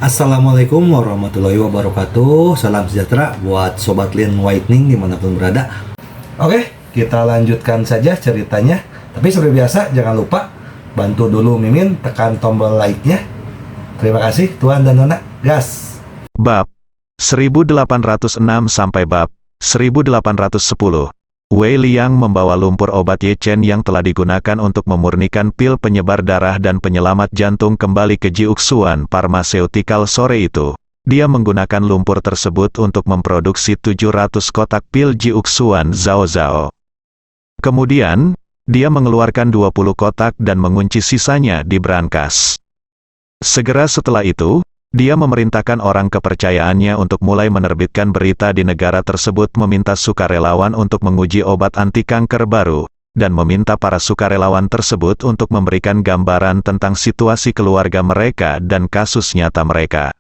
Assalamualaikum warahmatullahi wabarakatuh. Salam sejahtera buat Sobat Lean Whitening dimanapun berada. Oke, kita lanjutkan saja ceritanya. Tapi seperti biasa, jangan lupa bantu dulu Mimin tekan tombol like-nya. Terima kasih Tuan dan Nona. Gas. Bab 1806 sampai bab 1810. Wei Liang membawa lumpur obat Ye Chen yang telah digunakan untuk memurnikan pil penyebar darah dan penyelamat jantung kembali ke Jiuxuan Pharmaceutical sore itu. Dia menggunakan lumpur tersebut untuk memproduksi 700 kotak pil Jiuxuan Zhao Zhao. Kemudian, dia mengeluarkan 20 kotak dan mengunci sisanya di brankas. Segera setelah itu, dia memerintahkan orang kepercayaannya untuk mulai menerbitkan berita di negara tersebut meminta sukarelawan untuk menguji obat anti kanker baru, dan meminta para sukarelawan tersebut untuk memberikan gambaran tentang situasi keluarga mereka dan kasus nyata mereka.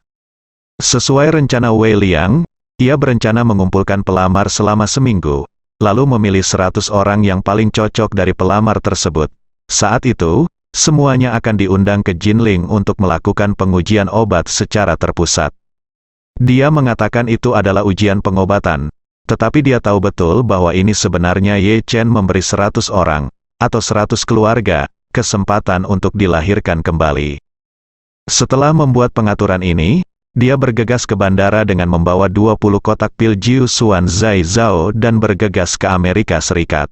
Sesuai rencana Wei Liang, ia berencana mengumpulkan pelamar selama seminggu, lalu memilih 100 orang yang paling cocok dari pelamar tersebut. Saat itu, semuanya akan diundang ke Jinling untuk melakukan pengujian obat secara terpusat. Dia mengatakan itu adalah ujian pengobatan, tetapi dia tahu betul bahwa ini sebenarnya Ye Chen memberi 100 orang, atau 100 keluarga, kesempatan untuk dilahirkan kembali. Setelah membuat pengaturan ini, dia bergegas ke bandara dengan membawa 20 kotak pil Jiuxuan Zai Zhao dan bergegas ke Amerika Serikat.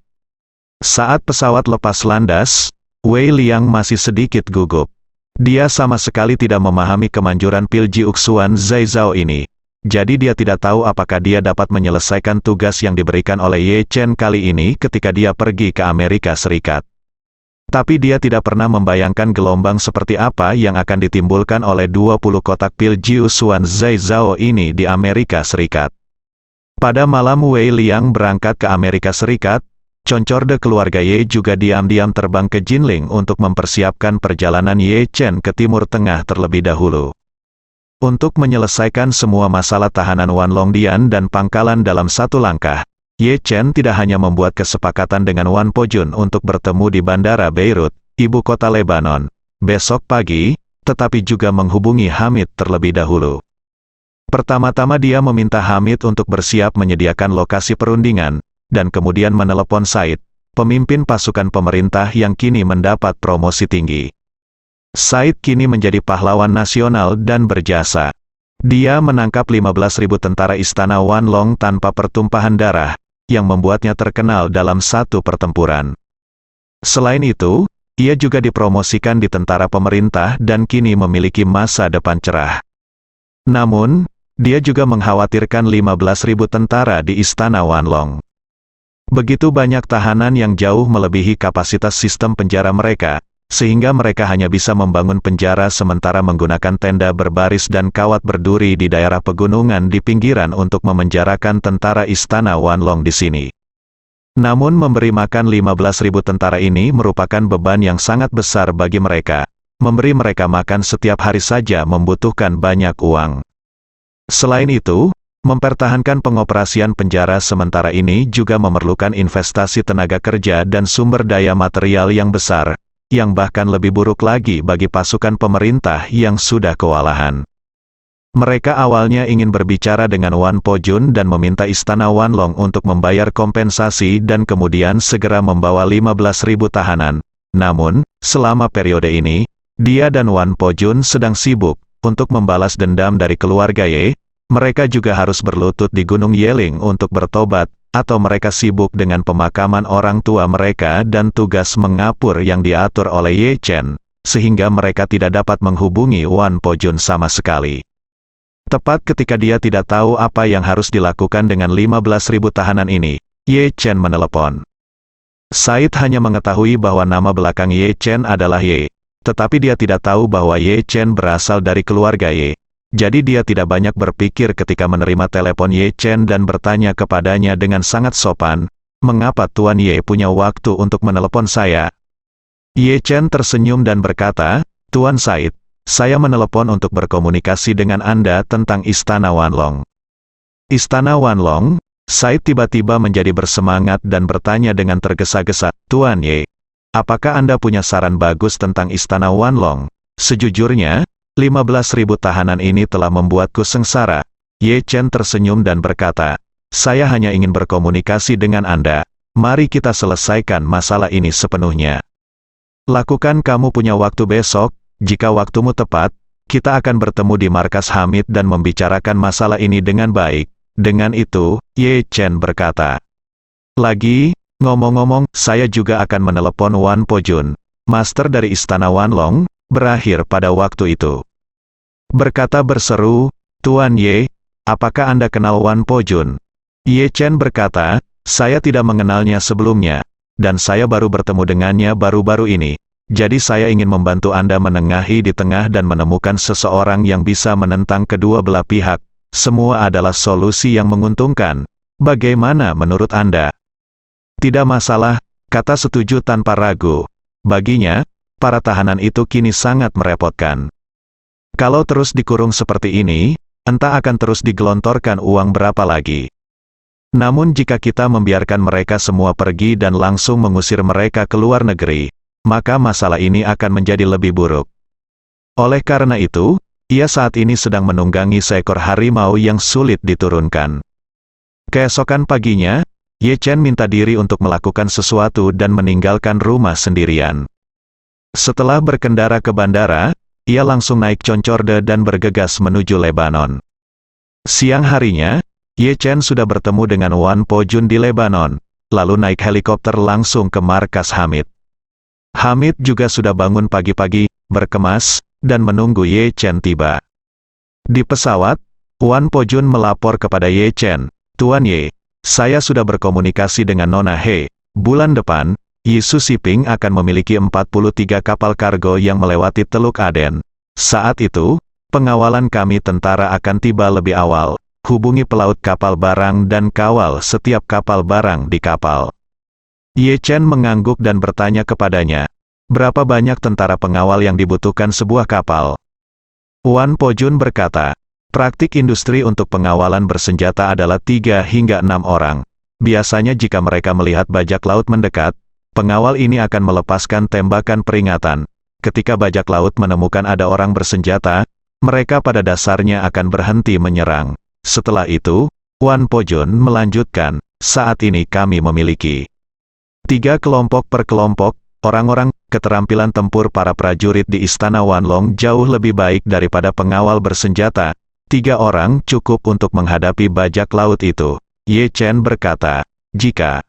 Saat pesawat lepas landas, Wei Liang masih sedikit gugup. Dia sama sekali tidak memahami kemanjuran pil Jiuxuan Zai Zhao ini. Jadi dia tidak tahu apakah dia dapat menyelesaikan tugas yang diberikan oleh Ye Chen kali ini ketika dia pergi ke Amerika Serikat. Tapi dia tidak pernah membayangkan gelombang seperti apa yang akan ditimbulkan oleh 20 kotak pil Jiuxuan Zai Zhao ini di Amerika Serikat. Pada malam Wei Liang berangkat ke Amerika Serikat, Concorde keluarga Ye juga diam-diam terbang ke Jinling untuk mempersiapkan perjalanan Ye Chen ke Timur Tengah terlebih dahulu. Untuk menyelesaikan semua masalah tahanan Wan Longdian dan pangkalan dalam satu langkah, Ye Chen tidak hanya membuat kesepakatan dengan Wan Pojun untuk bertemu di Bandara Beirut, ibu kota Lebanon, besok pagi, tetapi juga menghubungi Hamid terlebih dahulu. Pertama-tama dia meminta Hamid untuk bersiap menyediakan lokasi perundingan, dan kemudian menelepon Said, pemimpin pasukan pemerintah yang kini mendapat promosi tinggi. Said kini menjadi pahlawan nasional dan berjasa. Dia menangkap 15.000 tentara istana Wan Long tanpa pertumpahan darah, yang membuatnya terkenal dalam satu pertempuran. Selain itu, ia juga dipromosikan di tentara pemerintah dan kini memiliki masa depan cerah. Namun, dia juga mengkhawatirkan 15.000 tentara di istana Wan Long. Begitu banyak tahanan yang jauh melebihi kapasitas sistem penjara mereka, sehingga mereka hanya bisa membangun penjara sementara menggunakan tenda berbaris dan kawat berduri di daerah pegunungan di pinggiran untuk memenjarakan tentara istana Wan Long di sini. Namun memberi makan 15.000 tentara ini merupakan beban yang sangat besar bagi mereka. Memberi mereka makan setiap hari saja membutuhkan banyak uang. Selain itu, mempertahankan pengoperasian penjara sementara ini juga memerlukan investasi tenaga kerja dan sumber daya material yang besar, yang bahkan lebih buruk lagi bagi pasukan pemerintah yang sudah kewalahan. Mereka awalnya ingin berbicara dengan Wan Pojun dan meminta istana Wan Long untuk membayar kompensasi dan kemudian segera membawa 15.000 tahanan. Namun, selama periode ini, dia dan Wan Pojun sedang sibuk untuk membalas dendam dari keluarga Ye. Mereka juga harus berlutut di Gunung Yeling untuk bertobat, atau mereka sibuk dengan pemakaman orang tua mereka dan tugas mengapur yang diatur oleh Ye Chen, sehingga mereka tidak dapat menghubungi Wan Pojun sama sekali. Tepat ketika dia tidak tahu apa yang harus dilakukan dengan 15.000 tahanan ini, Ye Chen menelepon. Said hanya mengetahui bahwa nama belakang Ye Chen adalah Ye, tetapi dia tidak tahu bahwa Ye Chen berasal dari keluarga Ye. Jadi dia tidak banyak berpikir ketika menerima telepon Ye Chen dan bertanya kepadanya dengan sangat sopan, "Mengapa Tuan Ye punya waktu untuk menelepon saya?" Ye Chen tersenyum dan berkata, "Tuan Said, saya menelepon untuk berkomunikasi dengan Anda tentang Istana Wan Long." Istana Wan Long, Said tiba-tiba menjadi bersemangat dan bertanya dengan tergesa-gesa, "Tuan Ye, apakah Anda punya saran bagus tentang Istana Wan Long?" Sejujurnya, 15.000 tahanan ini telah membuatku sengsara. Ye Chen tersenyum dan berkata, saya hanya ingin berkomunikasi dengan Anda. Mari kita selesaikan masalah ini sepenuhnya. Lakukan, kamu punya waktu besok. Jika waktumu tepat, kita akan bertemu di markas Hamid dan membicarakan masalah ini dengan baik. Dengan itu, Ye Chen berkata. Lagi, ngomong-ngomong, saya juga akan menelepon Wan Pojun, master dari Istana Wanlong, berakhir pada waktu itu. Berkata berseru, Tuan Ye, apakah Anda kenal Wan Pojun? Ye Chen berkata, saya tidak mengenalnya sebelumnya, dan saya baru bertemu dengannya baru-baru ini. Jadi saya ingin membantu Anda menengahi di tengah dan menemukan seseorang yang bisa menentang kedua belah pihak. Semua adalah solusi yang menguntungkan. Bagaimana menurut Anda? Tidak masalah, kata setuju tanpa ragu. Baginya, para tahanan itu kini sangat merepotkan. Kalau terus dikurung seperti ini, entah akan terus digelontorkan uang berapa lagi. Namun jika kita membiarkan mereka semua pergi dan langsung mengusir mereka ke luar negeri, maka masalah ini akan menjadi lebih buruk. Oleh karena itu, ia saat ini sedang menunggangi seekor harimau yang sulit diturunkan. Keesokan paginya, Ye Chen minta diri untuk melakukan sesuatu dan meninggalkan rumah sendirian. Setelah berkendara ke bandara, ia langsung naik concorde dan bergegas menuju Lebanon. Siang harinya, Ye Chen sudah bertemu dengan Wan Pojun di Lebanon, lalu naik helikopter langsung ke markas Hamid. Hamid juga sudah bangun pagi-pagi, berkemas, dan menunggu Ye Chen tiba. Di pesawat, Wan Pojun melapor kepada Ye Chen, Tuan Ye, saya sudah berkomunikasi dengan Nona He. Bulan depan, Yisu Shipping akan memiliki 43 kapal kargo yang melewati Teluk Aden. Saat itu, pengawalan kami tentara akan tiba lebih awal. Hubungi pelaut kapal barang dan kawal setiap kapal barang di kapal. Ye Chen mengangguk dan bertanya kepadanya, berapa banyak tentara pengawal yang dibutuhkan sebuah kapal? Wan Pojun berkata, praktik industri untuk pengawalan bersenjata adalah 3 hingga 6 orang. Biasanya jika mereka melihat bajak laut mendekat, pengawal ini akan melepaskan tembakan peringatan. Ketika bajak laut menemukan ada orang bersenjata, mereka pada dasarnya akan berhenti menyerang. Setelah itu, Wan Pojun melanjutkan, saat ini kami memiliki 3 kelompok per kelompok, orang-orang, keterampilan tempur para prajurit di Istana Wanlong jauh lebih baik daripada pengawal bersenjata. 3 orang cukup untuk menghadapi bajak laut itu. Ye Chen berkata, jika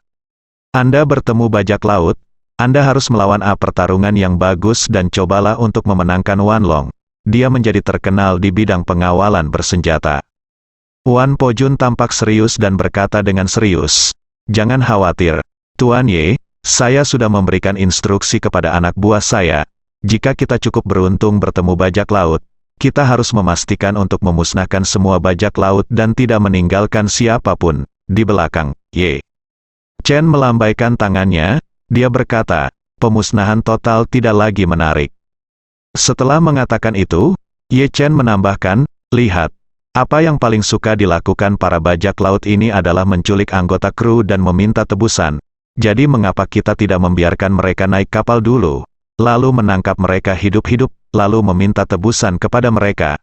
Anda bertemu bajak laut, Anda harus melawan pertarungan yang bagus dan cobalah untuk memenangkan Wanlong. Dia menjadi terkenal di bidang pengawalan bersenjata. Wan Pojun tampak serius dan berkata dengan serius, jangan khawatir, Tuan Ye, saya sudah memberikan instruksi kepada anak buah saya. Jika kita cukup beruntung bertemu bajak laut, kita harus memastikan untuk memusnahkan semua bajak laut dan tidak meninggalkan siapapun di belakang. Ye Chen melambaikan tangannya, dia berkata, pemusnahan total tidak lagi menarik. Setelah mengatakan itu, Ye Chen menambahkan, lihat, apa yang paling suka dilakukan para bajak laut ini adalah menculik anggota kru dan meminta tebusan. Jadi mengapa kita tidak membiarkan mereka naik kapal dulu, lalu menangkap mereka hidup-hidup, lalu meminta tebusan kepada mereka?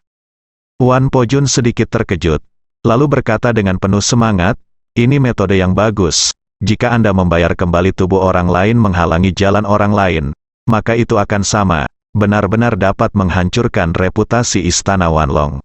Wan Pojun sedikit terkejut, lalu berkata dengan penuh semangat, ini metode yang bagus. Jika Anda membayar kembali tubuh orang lain menghalangi jalan orang lain, maka itu akan sama, benar-benar dapat menghancurkan reputasi Istana Wanlong.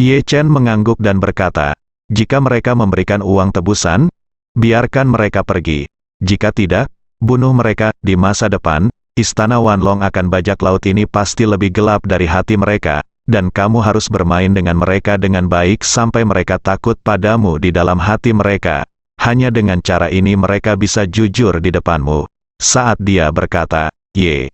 Ye Chen mengangguk dan berkata, jika mereka memberikan uang tebusan, biarkan mereka pergi. Jika tidak, bunuh mereka. Di masa depan, Istana Wanlong akan bajak laut ini pasti lebih gelap dari hati mereka, dan kamu harus bermain dengan mereka dengan baik sampai mereka takut padamu di dalam hati mereka. Hanya dengan cara ini mereka bisa jujur di depanmu. Saat dia berkata, Ye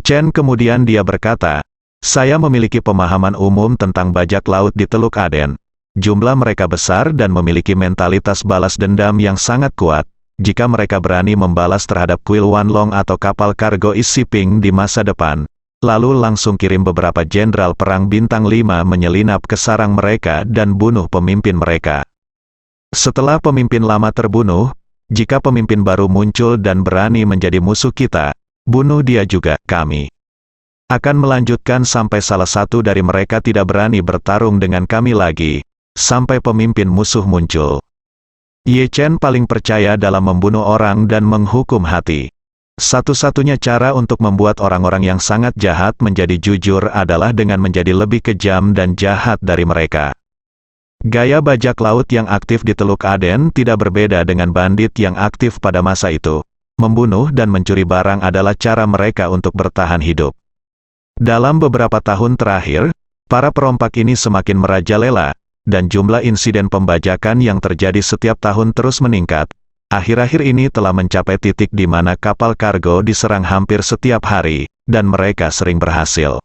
Chen kemudian dia berkata, saya memiliki pemahaman umum tentang bajak laut di Teluk Aden. Jumlah mereka besar dan memiliki mentalitas balas dendam yang sangat kuat. Jika mereka berani membalas terhadap kuil Wanlong atau kapal kargo East Shipping di masa depan, lalu langsung kirim beberapa jenderal perang bintang 5 menyelinap ke sarang mereka dan bunuh pemimpin mereka. Setelah pemimpin lama terbunuh, jika pemimpin baru muncul dan berani menjadi musuh kita, bunuh dia juga, kami Akan melanjutkan sampai salah satu dari mereka tidak berani bertarung dengan kami lagi, sampai pemimpin musuh muncul. Ye Chen paling percaya dalam membunuh orang dan menghukum hati. Satu-satunya cara untuk membuat orang-orang yang sangat jahat menjadi jujur adalah dengan menjadi lebih kejam dan jahat dari mereka. Gaya bajak laut yang aktif di Teluk Aden tidak berbeda dengan bandit yang aktif pada masa itu. Membunuh dan mencuri barang adalah cara mereka untuk bertahan hidup. Dalam beberapa tahun terakhir, para perompak ini semakin merajalela, dan jumlah insiden pembajakan yang terjadi setiap tahun terus meningkat. Akhir-akhir ini telah mencapai titik di mana kapal kargo diserang hampir setiap hari, dan mereka sering berhasil.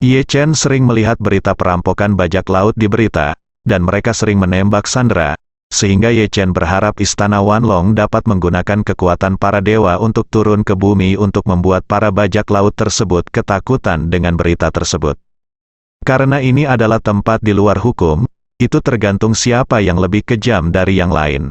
Ye Chen sering melihat berita perampokan bajak laut di berita, dan mereka sering menembak sandera, sehingga Ye Chen berharap Istana Wanlong dapat menggunakan kekuatan para dewa untuk turun ke bumi untuk membuat para bajak laut tersebut ketakutan dengan berita tersebut. Karena ini adalah tempat di luar hukum, itu tergantung siapa yang lebih kejam dari yang lain.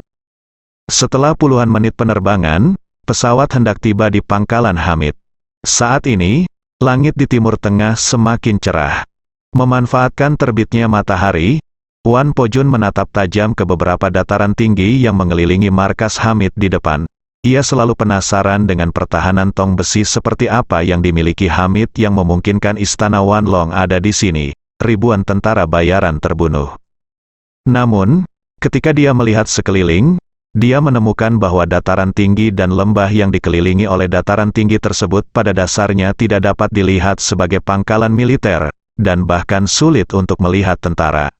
Setelah puluhan menit penerbangan, pesawat hendak tiba di pangkalan Hamid. Saat ini, langit di timur tengah semakin cerah. Memanfaatkan terbitnya matahari, Wan Pojun menatap tajam ke beberapa dataran tinggi yang mengelilingi markas Hamid di depan. Ia selalu penasaran dengan pertahanan tong besi seperti apa yang dimiliki Hamid yang memungkinkan Istana Wanlong ada di sini. Ribuan tentara bayaran terbunuh. Namun, ketika dia melihat sekeliling, dia menemukan bahwa dataran tinggi dan lembah yang dikelilingi oleh dataran tinggi tersebut pada dasarnya tidak dapat dilihat sebagai pangkalan militer, dan bahkan sulit untuk melihat tentara.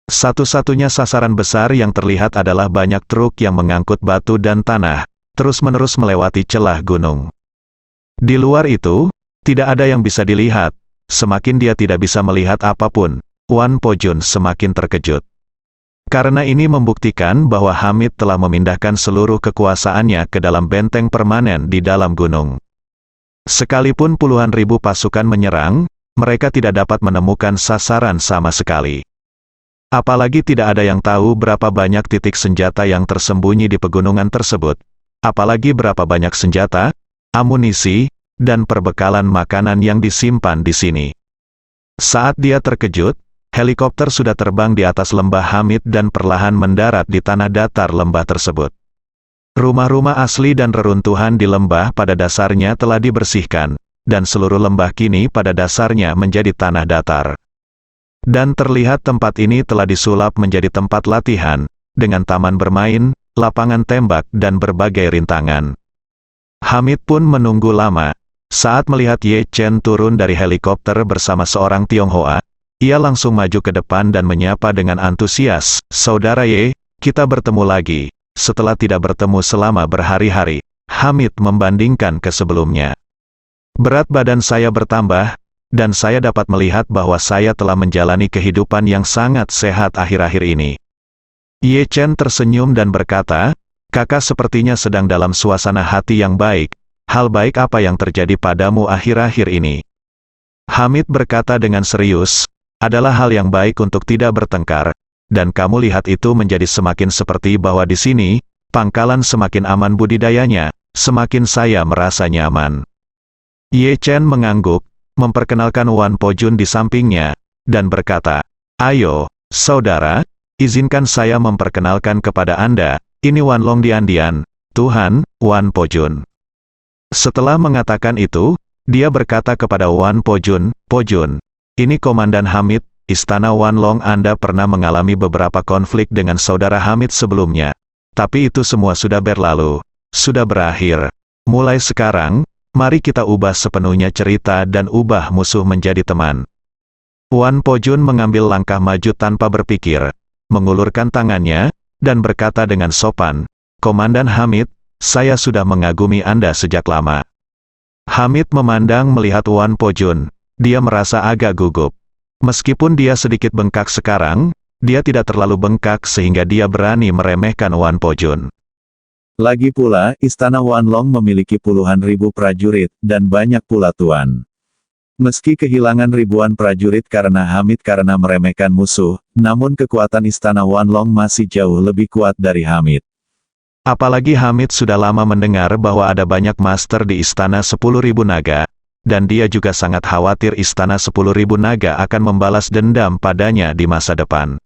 Satu-satunya sasaran besar yang terlihat adalah banyak truk yang mengangkut batu dan tanah, terus-menerus melewati celah gunung. Di luar itu, tidak ada yang bisa dilihat. Semakin dia tidak bisa melihat apapun, Wan Pojun semakin terkejut. Karena ini membuktikan bahwa Hamid telah memindahkan seluruh kekuasaannya ke dalam benteng permanen di dalam gunung. Sekalipun puluhan ribu pasukan menyerang, mereka tidak dapat menemukan sasaran sama sekali. Apalagi tidak ada yang tahu berapa banyak titik senjata yang tersembunyi di pegunungan tersebut. Apalagi berapa banyak senjata, amunisi, dan perbekalan makanan yang disimpan di sini. Saat dia terkejut, helikopter sudah terbang di atas lembah Hamid dan perlahan mendarat di tanah datar lembah tersebut. Rumah-rumah asli dan reruntuhan di lembah pada dasarnya telah dibersihkan, dan seluruh lembah kini pada dasarnya menjadi tanah datar. Dan terlihat tempat ini telah disulap menjadi tempat latihan, dengan taman bermain, lapangan tembak dan berbagai rintangan. Hamid pun menunggu lama. Saat melihat Ye Chen turun dari helikopter bersama seorang Tionghoa, ia langsung maju ke depan dan menyapa dengan antusias, "Saudara Ye, kita bertemu lagi." Setelah tidak bertemu selama berhari-hari, Hamid membandingkan ke sebelumnya. "Berat badan saya bertambah, dan saya dapat melihat bahwa saya telah menjalani kehidupan yang sangat sehat akhir-akhir ini." Ye Chen tersenyum dan berkata, "Kakak sepertinya sedang dalam suasana hati yang baik. Hal baik apa yang terjadi padamu akhir-akhir ini?" Hamid berkata dengan serius, "Adalah hal yang baik untuk tidak bertengkar, dan kamu lihat itu menjadi semakin seperti bahwa di sini, pangkalan semakin aman budidayanya, semakin saya merasa nyaman." Ye Chen mengangguk, memperkenalkan Wan Pojun di sampingnya, dan berkata, "Ayo, saudara, izinkan saya memperkenalkan kepada Anda, ini Wanlong Diandian, Tuhan, Wan Pojun." Setelah mengatakan itu, dia berkata kepada Wan Pojun, "Pojun, ini Komandan Hamid, Istana Wanlong. Anda pernah mengalami beberapa konflik dengan saudara Hamid sebelumnya. Tapi itu semua sudah berlalu, sudah berakhir. Mulai sekarang, mari kita ubah sepenuhnya cerita dan ubah musuh menjadi teman." Wan Pojun mengambil langkah maju tanpa berpikir, mengulurkan tangannya, dan berkata dengan sopan, "Komandan Hamid, saya sudah mengagumi Anda sejak lama." Hamid memandang melihat Wan Pojun, dia merasa agak gugup. Meskipun dia sedikit bengkak sekarang, dia tidak terlalu bengkak sehingga dia berani meremehkan Wan Pojun. Lagi pula, Istana Wanlong memiliki puluhan ribu prajurit, dan banyak pula tuan. Meski kehilangan ribuan prajurit karena Hamid karena meremehkan musuh, namun kekuatan Istana Wanlong masih jauh lebih kuat dari Hamid. Apalagi Hamid sudah lama mendengar bahwa ada banyak master di Istana 10.000 Naga, dan dia juga sangat khawatir Istana 10.000 Naga akan membalas dendam padanya di masa depan.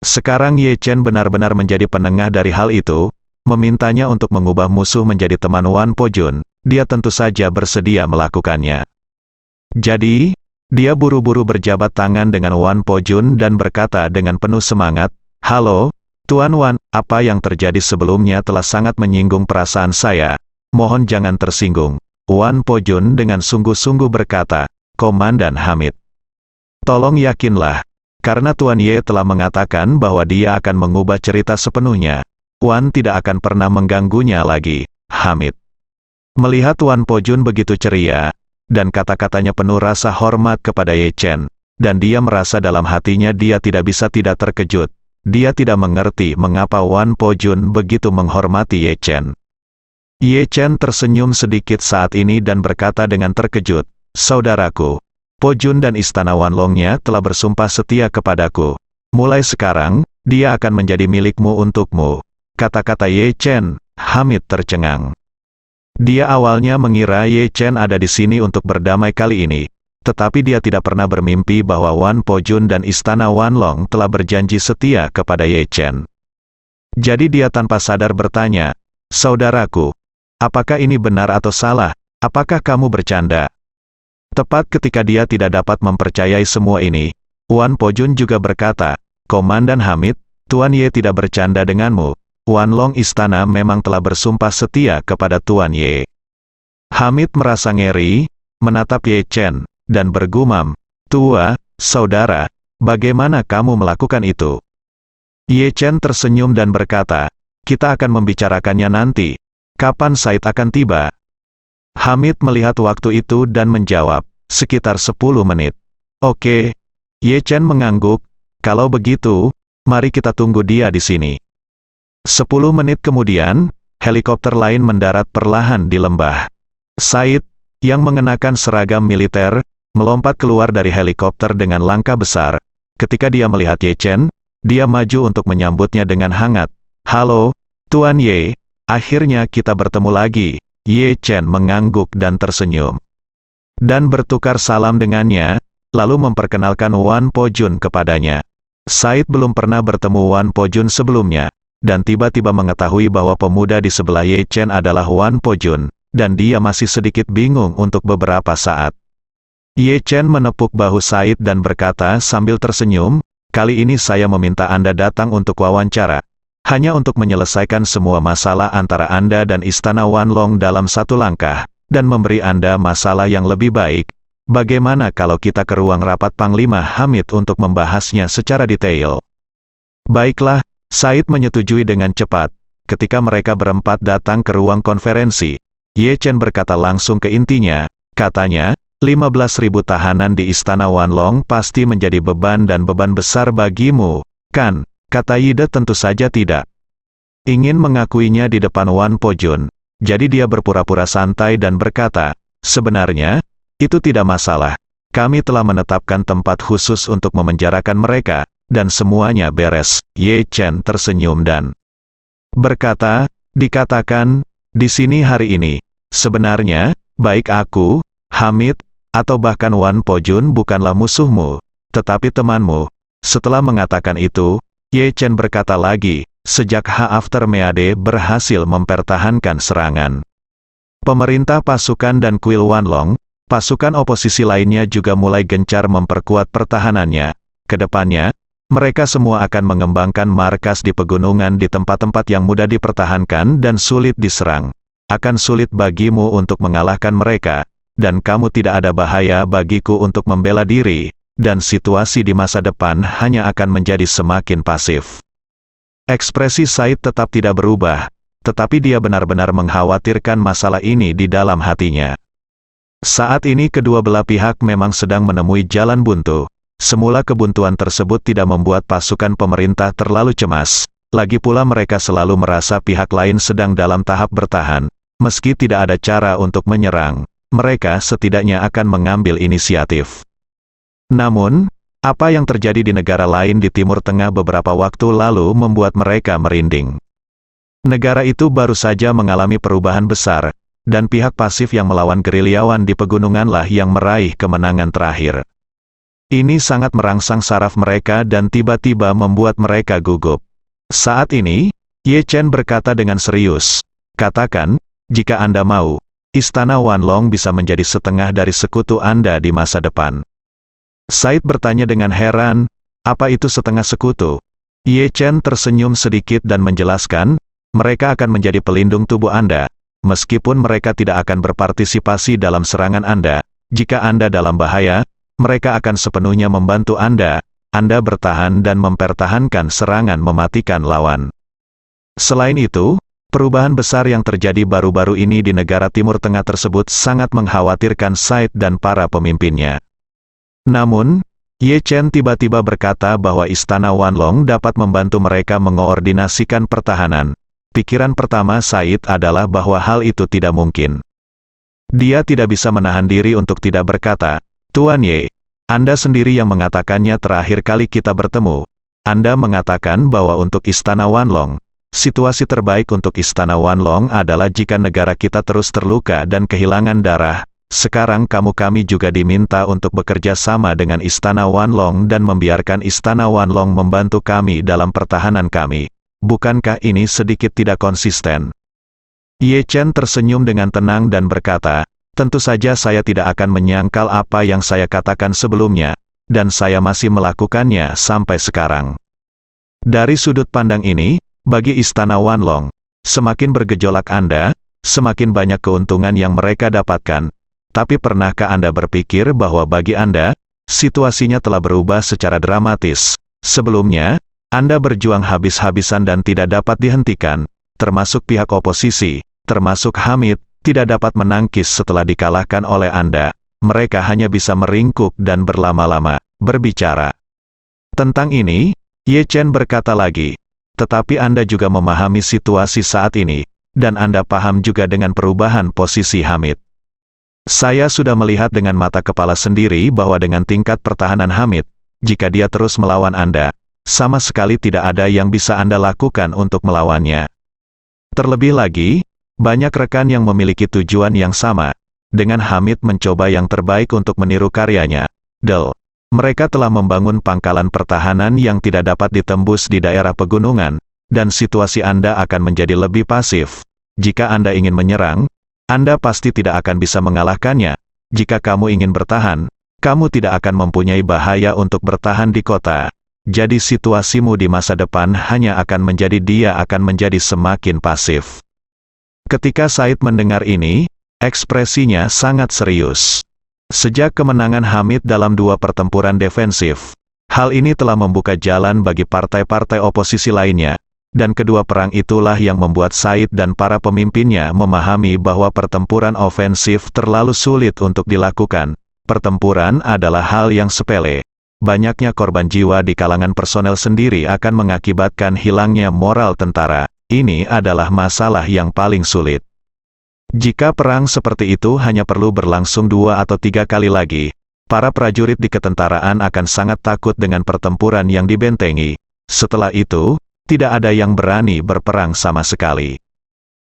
Sekarang Ye Chen benar-benar menjadi penengah dari hal itu, memintanya untuk mengubah musuh menjadi teman Wan Po Jun. Dia tentu saja bersedia melakukannya. Jadi, dia buru-buru berjabat tangan dengan Wan Po Jun dan berkata dengan penuh semangat, "Halo, Tuan Wan, apa yang terjadi sebelumnya telah sangat menyinggung perasaan saya. Mohon jangan tersinggung." Wan Po Jun dengan sungguh-sungguh berkata, "Komandan Hamid, tolong yakinlah, karena Tuan Ye telah mengatakan bahwa dia akan mengubah cerita sepenuhnya. Wan tidak akan pernah mengganggunya lagi, Hamid." Melihat Wan Po Jun begitu ceria, dan kata-katanya penuh rasa hormat kepada Ye Chen, dan dia merasa dalam hatinya dia tidak bisa tidak terkejut. Dia tidak mengerti mengapa Wan Po Jun begitu menghormati Ye Chen. Ye Chen tersenyum sedikit saat ini dan berkata dengan terkejut, "Saudaraku, Po Jun dan Istana Wanlongnya telah bersumpah setia kepadaku. Mulai sekarang, dia akan menjadi milikmu untukmu." Kata-kata Ye Chen, Hamid tercengang. Dia awalnya mengira Ye Chen ada di sini untuk berdamai kali ini, tetapi dia tidak pernah bermimpi bahwa Wan Po Jun dan Istana Wanlong telah berjanji setia kepada Ye Chen. Jadi dia tanpa sadar bertanya, "Saudaraku, apakah ini benar atau salah? Apakah kamu bercanda?" Tepat ketika dia tidak dapat mempercayai semua ini, Wan Po Jun juga berkata, "Komandan Hamid, Tuan Ye tidak bercanda denganmu. Wanlong Istana memang telah bersumpah setia kepada Tuan Ye." Hamid merasa ngeri, menatap Ye Chen, dan bergumam, "Tua, saudara, bagaimana kamu melakukan itu?" Ye Chen tersenyum dan berkata, "Kita akan membicarakannya nanti. Kapan Said akan tiba?" Hamid melihat waktu itu dan menjawab, "Sekitar 10 menit. Oke." Ye Chen mengangguk, "Kalau begitu, mari kita tunggu dia di sini." 10 menit kemudian, helikopter lain mendarat perlahan di lembah. Said, yang mengenakan seragam militer, melompat keluar dari helikopter dengan langkah besar. Ketika dia melihat Ye Chen, dia maju untuk menyambutnya dengan hangat. "Halo, Tuan Ye, akhirnya kita bertemu lagi." Ye Chen mengangguk dan tersenyum. Dan bertukar salam dengannya, lalu memperkenalkan Wan Po Jun kepadanya. Said belum pernah bertemu Wan Po Jun sebelumnya, dan tiba-tiba mengetahui bahwa pemuda di sebelah Ye Chen adalah Wan Po Jun, dan dia masih sedikit bingung untuk beberapa saat. Ye Chen menepuk bahu Said dan berkata sambil tersenyum, "Kali ini saya meminta Anda datang untuk wawancara. Hanya untuk menyelesaikan semua masalah antara Anda dan Istana Wanlong dalam satu langkah, dan memberi Anda masalah yang lebih baik. Bagaimana kalau kita ke ruang rapat Panglima Hamid untuk membahasnya secara detail?" "Baiklah." Said menyetujui dengan cepat. Ketika mereka berempat datang ke ruang konferensi, Ye Chen berkata langsung ke intinya, katanya, 15.000 tahanan di Istana Wanlong pasti menjadi beban dan beban besar bagimu, kan? Kata Yide tentu saja tidak. Ingin mengakuinya di depan Wan Po Jun, jadi dia berpura-pura santai dan berkata, "Sebenarnya, itu tidak masalah. Kami telah menetapkan tempat khusus untuk memenjarakan mereka, dan semuanya beres." Ye Chen tersenyum dan berkata, "Dikatakan, di sini hari ini, sebenarnya, baik aku, Hamid, atau bahkan Wan Po Jun bukanlah musuhmu, tetapi temanmu." Setelah mengatakan itu, Ye Chen berkata lagi, "Sejak After Meade berhasil mempertahankan serangan pemerintah pasukan dan kuil Wanlong, pasukan oposisi lainnya juga mulai gencar memperkuat pertahanannya. Kedepannya, mereka semua akan mengembangkan markas di pegunungan di tempat-tempat yang mudah dipertahankan dan sulit diserang. Akan sulit bagimu untuk mengalahkan mereka, dan kamu tidak ada bahaya bagiku untuk membela diri, dan situasi di masa depan hanya akan menjadi semakin pasif." Ekspresi Said tetap tidak berubah, tetapi dia benar-benar mengkhawatirkan masalah ini di dalam hatinya. Saat ini kedua belah pihak memang sedang menemui jalan buntu. Semula kebuntuan tersebut tidak membuat pasukan pemerintah terlalu cemas. Lagi pula mereka selalu merasa pihak lain sedang dalam tahap bertahan. Meski tidak ada cara untuk menyerang, mereka setidaknya akan mengambil inisiatif. Namun, apa yang terjadi di negara lain di Timur Tengah beberapa waktu lalu membuat mereka merinding. Negara itu baru saja mengalami perubahan besar, dan pihak pasif yang melawan gerilyawan di pegununganlah yang meraih kemenangan terakhir. Ini sangat merangsang saraf mereka dan tiba-tiba membuat mereka gugup. Saat ini, Ye Chen berkata dengan serius, "Katakan, jika Anda mau, Istana Wanlong bisa menjadi setengah dari sekutu Anda di masa depan." Said bertanya dengan heran, "Apa itu setengah sekutu?" Ye Chen tersenyum sedikit dan menjelaskan, "Mereka akan menjadi pelindung tubuh Anda, meskipun mereka tidak akan berpartisipasi dalam serangan Anda. Jika Anda dalam bahaya, mereka akan sepenuhnya membantu Anda. Anda bertahan dan mempertahankan serangan mematikan lawan." Selain itu, perubahan besar yang terjadi baru-baru ini di negara Timur Tengah tersebut sangat mengkhawatirkan Said dan para pemimpinnya. Namun, Ye Chen tiba-tiba berkata bahwa Istana Wanlong dapat membantu mereka mengoordinasikan pertahanan. Pikiran pertama Said adalah bahwa hal itu tidak mungkin. Dia tidak bisa menahan diri untuk tidak berkata, "Tuan Ye, Anda sendiri yang mengatakannya terakhir kali kita bertemu. Anda mengatakan bahwa untuk Istana Wanlong, situasi terbaik untuk Istana Wanlong adalah jika negara kita terus terluka dan kehilangan darah. Sekarang kami juga diminta untuk bekerja sama dengan Istana Wanlong dan membiarkan Istana Wanlong membantu kami dalam pertahanan kami. Bukankah ini sedikit tidak konsisten?" Ye Chen tersenyum dengan tenang dan berkata, "Tentu saja saya tidak akan menyangkal apa yang saya katakan sebelumnya, dan saya masih melakukannya sampai sekarang. Dari sudut pandang ini, bagi Istana Wanlong, semakin bergejolak Anda, semakin banyak keuntungan yang mereka dapatkan. Tapi pernahkah Anda berpikir bahwa bagi Anda, situasinya telah berubah secara dramatis? Sebelumnya, Anda berjuang habis-habisan dan tidak dapat dihentikan, termasuk pihak oposisi, termasuk Hamid, tidak dapat menangkis setelah dikalahkan oleh Anda. Mereka hanya bisa meringkuk dan berlama-lama berbicara. Tentang ini, Ye Chen berkata lagi, "Tetapi Anda juga memahami situasi saat ini, dan Anda paham juga dengan perubahan posisi Hamid. Saya sudah melihat dengan mata kepala sendiri bahwa dengan tingkat pertahanan Hamid, jika dia terus melawan Anda, sama sekali tidak ada yang bisa Anda lakukan untuk melawannya. Terlebih lagi, banyak rekan yang memiliki tujuan yang sama. Dengan Hamid mencoba yang terbaik untuk meniru karyanya, mereka telah membangun pangkalan pertahanan yang tidak dapat ditembus di daerah pegunungan, dan situasi Anda akan menjadi lebih pasif. Jika Anda ingin menyerang, Anda pasti tidak akan bisa mengalahkannya. Jika kamu ingin bertahan, kamu tidak akan mempunyai bahaya untuk bertahan di kota. Jadi situasimu di masa depan hanya akan menjadi semakin pasif." Ketika Said mendengar ini, ekspresinya sangat serius. Sejak kemenangan Hamid dalam 2 pertempuran defensif, hal ini telah membuka jalan bagi partai-partai oposisi lainnya, dan kedua perang itulah yang membuat Said dan para pemimpinnya memahami bahwa pertempuran ofensif terlalu sulit untuk dilakukan. Pertempuran adalah hal yang sepele. Banyaknya korban jiwa di kalangan personel sendiri akan mengakibatkan hilangnya moral tentara. Ini adalah masalah yang paling sulit. Jika perang seperti itu hanya perlu berlangsung 2 atau 3 kali lagi, para prajurit di ketentaraan akan sangat takut dengan pertempuran yang dibentengi. Setelah itu, tidak ada yang berani berperang sama sekali.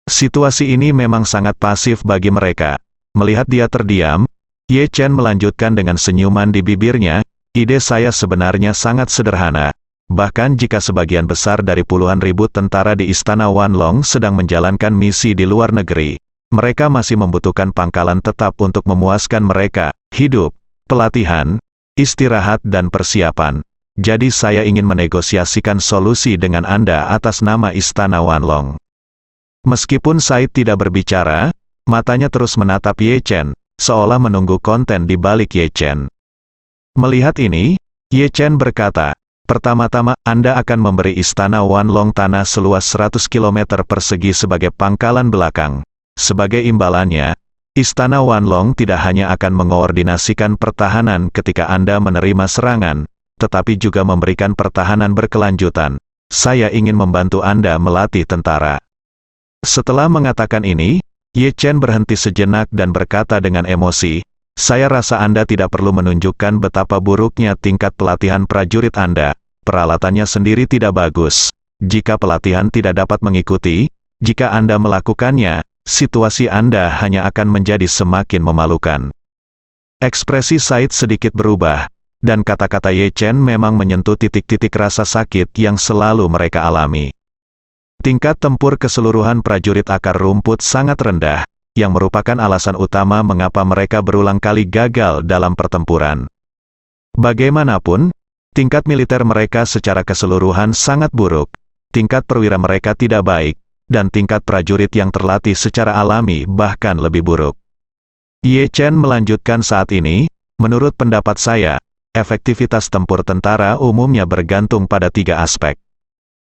Situasi ini memang sangat pasif bagi mereka. Melihat dia terdiam, Ye Chen melanjutkan dengan senyuman di bibirnya, "Ide saya sebenarnya sangat sederhana. Bahkan jika sebagian besar dari puluhan ribu tentara di Istana Wanlong sedang menjalankan misi di luar negeri, mereka masih membutuhkan pangkalan tetap untuk memuaskan mereka, hidup, pelatihan, istirahat dan persiapan. Jadi saya ingin menegosiasikan solusi dengan Anda atas nama Istana Wanlong." Meskipun Said tidak berbicara, matanya terus menatap Ye Chen, seolah menunggu konten di balik Ye Chen. Melihat ini, Ye Chen berkata, "Pertama-tama, Anda akan memberi Istana Wanlong tanah seluas 100 km persegi sebagai pangkalan belakang. Sebagai imbalannya, Istana Wanlong tidak hanya akan mengoordinasikan pertahanan ketika Anda menerima serangan, tetapi juga memberikan pertahanan berkelanjutan. Saya ingin membantu Anda melatih tentara." Setelah mengatakan ini, Ye Chen berhenti sejenak dan berkata dengan emosi, "Saya rasa Anda tidak perlu menunjukkan betapa buruknya tingkat pelatihan prajurit Anda. Peralatannya sendiri tidak bagus. Jika pelatihan tidak dapat mengikuti, jika Anda melakukannya, situasi Anda hanya akan menjadi semakin memalukan. Ekspresi Said sedikit berubah, dan kata-kata Ye Chen memang menyentuh titik-titik rasa sakit yang selalu mereka alami. Tingkat tempur keseluruhan prajurit akar rumput sangat rendah, yang merupakan alasan utama mengapa mereka berulang kali gagal dalam pertempuran. Bagaimanapun, tingkat militer mereka secara keseluruhan sangat buruk, tingkat perwira mereka tidak baik, dan tingkat prajurit yang terlatih secara alami bahkan lebih buruk. Ye Chen melanjutkan saat ini, menurut pendapat saya, efektivitas tempur tentara umumnya bergantung pada 3 aspek.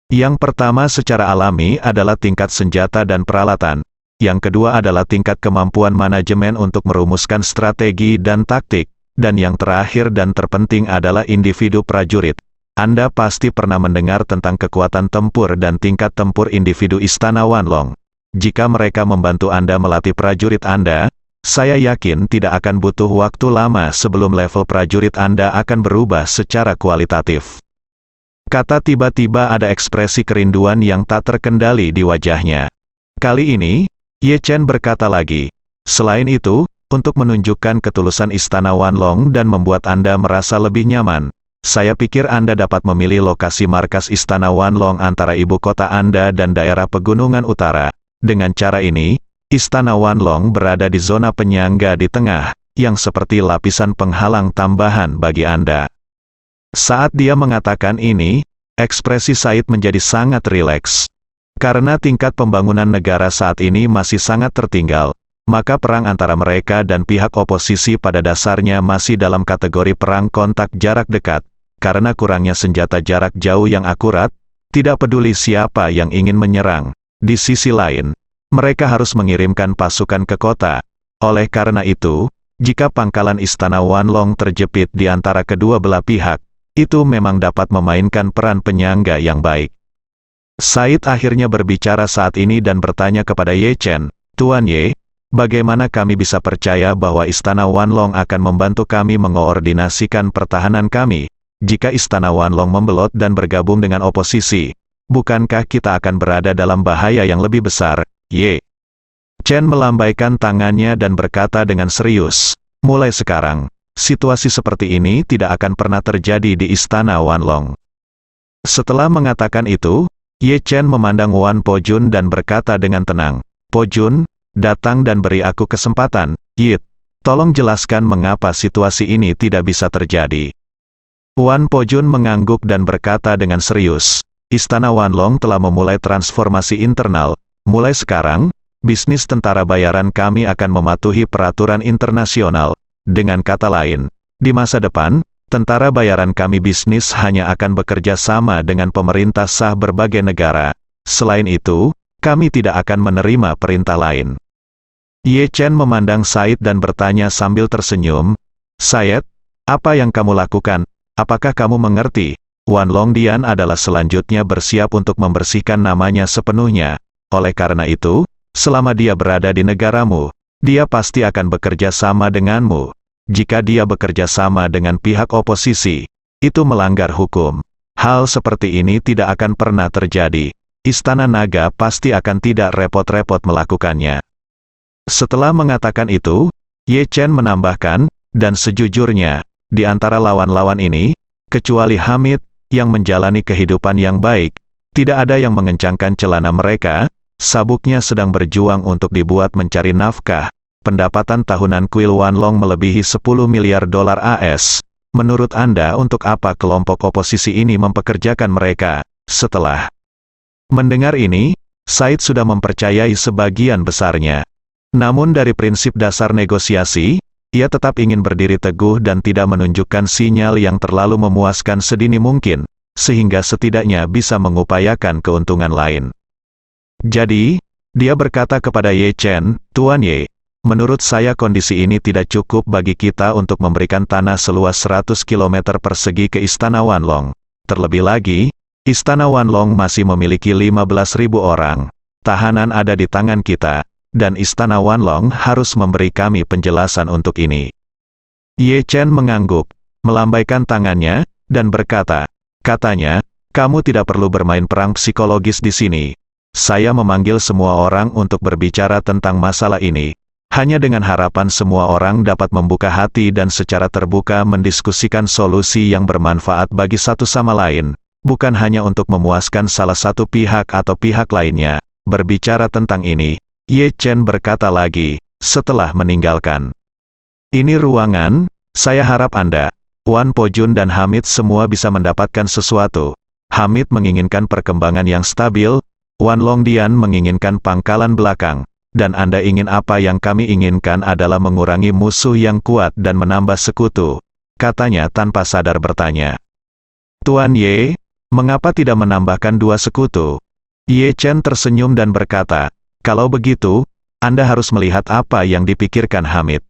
Yang pertama secara alami adalah tingkat senjata dan peralatan, yang kedua adalah tingkat kemampuan manajemen untuk merumuskan strategi dan taktik, dan yang terakhir dan terpenting adalah individu prajurit. Anda pasti pernah mendengar tentang kekuatan tempur dan tingkat tempur individu Istana Wanlong. Jika mereka membantu Anda melatih prajurit Anda, saya yakin tidak akan butuh waktu lama sebelum level prajurit Anda akan berubah secara kualitatif. Kata tiba-tiba ada ekspresi kerinduan yang tak terkendali di wajahnya. Kali ini, Ye Chen berkata lagi, selain itu, untuk menunjukkan ketulusan Istana Wanlong dan membuat Anda merasa lebih nyaman, saya pikir Anda dapat memilih lokasi markas Istana Wanlong antara ibu kota Anda dan daerah pegunungan utara. Dengan cara ini, Istana Wanlong berada di zona penyangga di tengah, yang seperti lapisan penghalang tambahan bagi Anda. Saat dia mengatakan ini, ekspresi Said menjadi sangat rileks. Karena tingkat pembangunan negara saat ini masih sangat tertinggal, maka perang antara mereka dan pihak oposisi pada dasarnya masih dalam kategori perang kontak jarak dekat, karena kurangnya senjata jarak jauh yang akurat, tidak peduli siapa yang ingin menyerang. Di sisi lain, mereka harus mengirimkan pasukan ke kota. Oleh karena itu, jika pangkalan Istana Wanlong terjepit di antara kedua belah pihak, itu memang dapat memainkan peran penyangga yang baik. Said akhirnya berbicara saat ini dan bertanya kepada Ye Chen, Tuan Ye, bagaimana kami bisa percaya bahwa Istana Wanlong akan membantu kami mengoordinasikan pertahanan kami? Jika Istana Wanlong membelot dan bergabung dengan oposisi, bukankah kita akan berada dalam bahaya yang lebih besar? Ye Chen melambaikan tangannya dan berkata dengan serius, mulai sekarang, situasi seperti ini tidak akan pernah terjadi di Istana Wanlong. Setelah mengatakan itu, Ye Chen memandang Wan Po-jun dan berkata dengan tenang, Po-jun, datang dan beri aku kesempatan. Yit, tolong jelaskan mengapa situasi ini tidak bisa terjadi. Wan Po-jun mengangguk dan berkata dengan serius, Istana Wanlong telah memulai transformasi internal. Mulai sekarang, bisnis tentara bayaran kami akan mematuhi peraturan internasional. Dengan kata lain, di masa depan, tentara bayaran kami bisnis hanya akan bekerja sama dengan pemerintah sah berbagai negara. Selain itu, kami tidak akan menerima perintah lain. Ye Chen memandang Said dan bertanya sambil tersenyum, Said, apa yang kamu lakukan? Apakah kamu mengerti? Wan Longdian adalah selanjutnya bersiap untuk membersihkan namanya sepenuhnya. Oleh karena itu, selama dia berada di negaramu, dia pasti akan bekerja sama denganmu. Jika dia bekerja sama dengan pihak oposisi, itu melanggar hukum. Hal seperti ini tidak akan pernah terjadi. Istana Naga pasti akan tidak repot-repot melakukannya. Setelah mengatakan itu, Ye Chen menambahkan, dan sejujurnya, di antara lawan-lawan ini, kecuali Hamid, yang menjalani kehidupan yang baik, tidak ada yang mengencangkan celana mereka. Sabuknya sedang berjuang untuk dibuat mencari nafkah. Pendapatan tahunan kuil Wanlong melebihi 10 miliar dolar AS. Menurut Anda untuk apa kelompok oposisi ini mempekerjakan mereka? Setelah mendengar ini, Said sudah mempercayai sebagian besarnya. Namun dari prinsip dasar negosiasi, ia tetap ingin berdiri teguh dan tidak menunjukkan sinyal yang terlalu memuaskan sedini mungkin, sehingga setidaknya bisa mengupayakan keuntungan lain. Jadi, dia berkata kepada Ye Chen, Tuan Ye, menurut saya kondisi ini tidak cukup bagi kita untuk memberikan tanah seluas 100 km persegi ke Istana Wanlong. Terlebih lagi, Istana Wanlong masih memiliki 15.000 orang. Tahanan ada di tangan kita, dan Istana Wanlong harus memberi kami penjelasan untuk ini. Ye Chen mengangguk, melambaikan tangannya, dan berkata, katanya, kamu tidak perlu bermain perang psikologis di sini. saya memanggil semua orang untuk berbicara tentang masalah ini. Hanya dengan harapan semua orang dapat membuka hati dan secara terbuka mendiskusikan solusi yang bermanfaat bagi satu sama lain, bukan hanya untuk memuaskan salah satu pihak atau pihak lainnya. Berbicara tentang ini, Ye Chen berkata lagi, setelah meninggalkan ini ruangan, saya harap Anda, Wan Po-jun dan Hamid semua bisa mendapatkan sesuatu. Hamid menginginkan perkembangan yang stabil, Wan Longdian menginginkan pangkalan belakang. Dan Anda ingin apa yang kami inginkan adalah mengurangi musuh yang kuat dan menambah sekutu, katanya tanpa sadar bertanya. Tuan Ye, mengapa tidak menambahkan 2 sekutu? Ye Chen tersenyum dan berkata, kalau begitu, Anda harus melihat apa yang dipikirkan Hamid.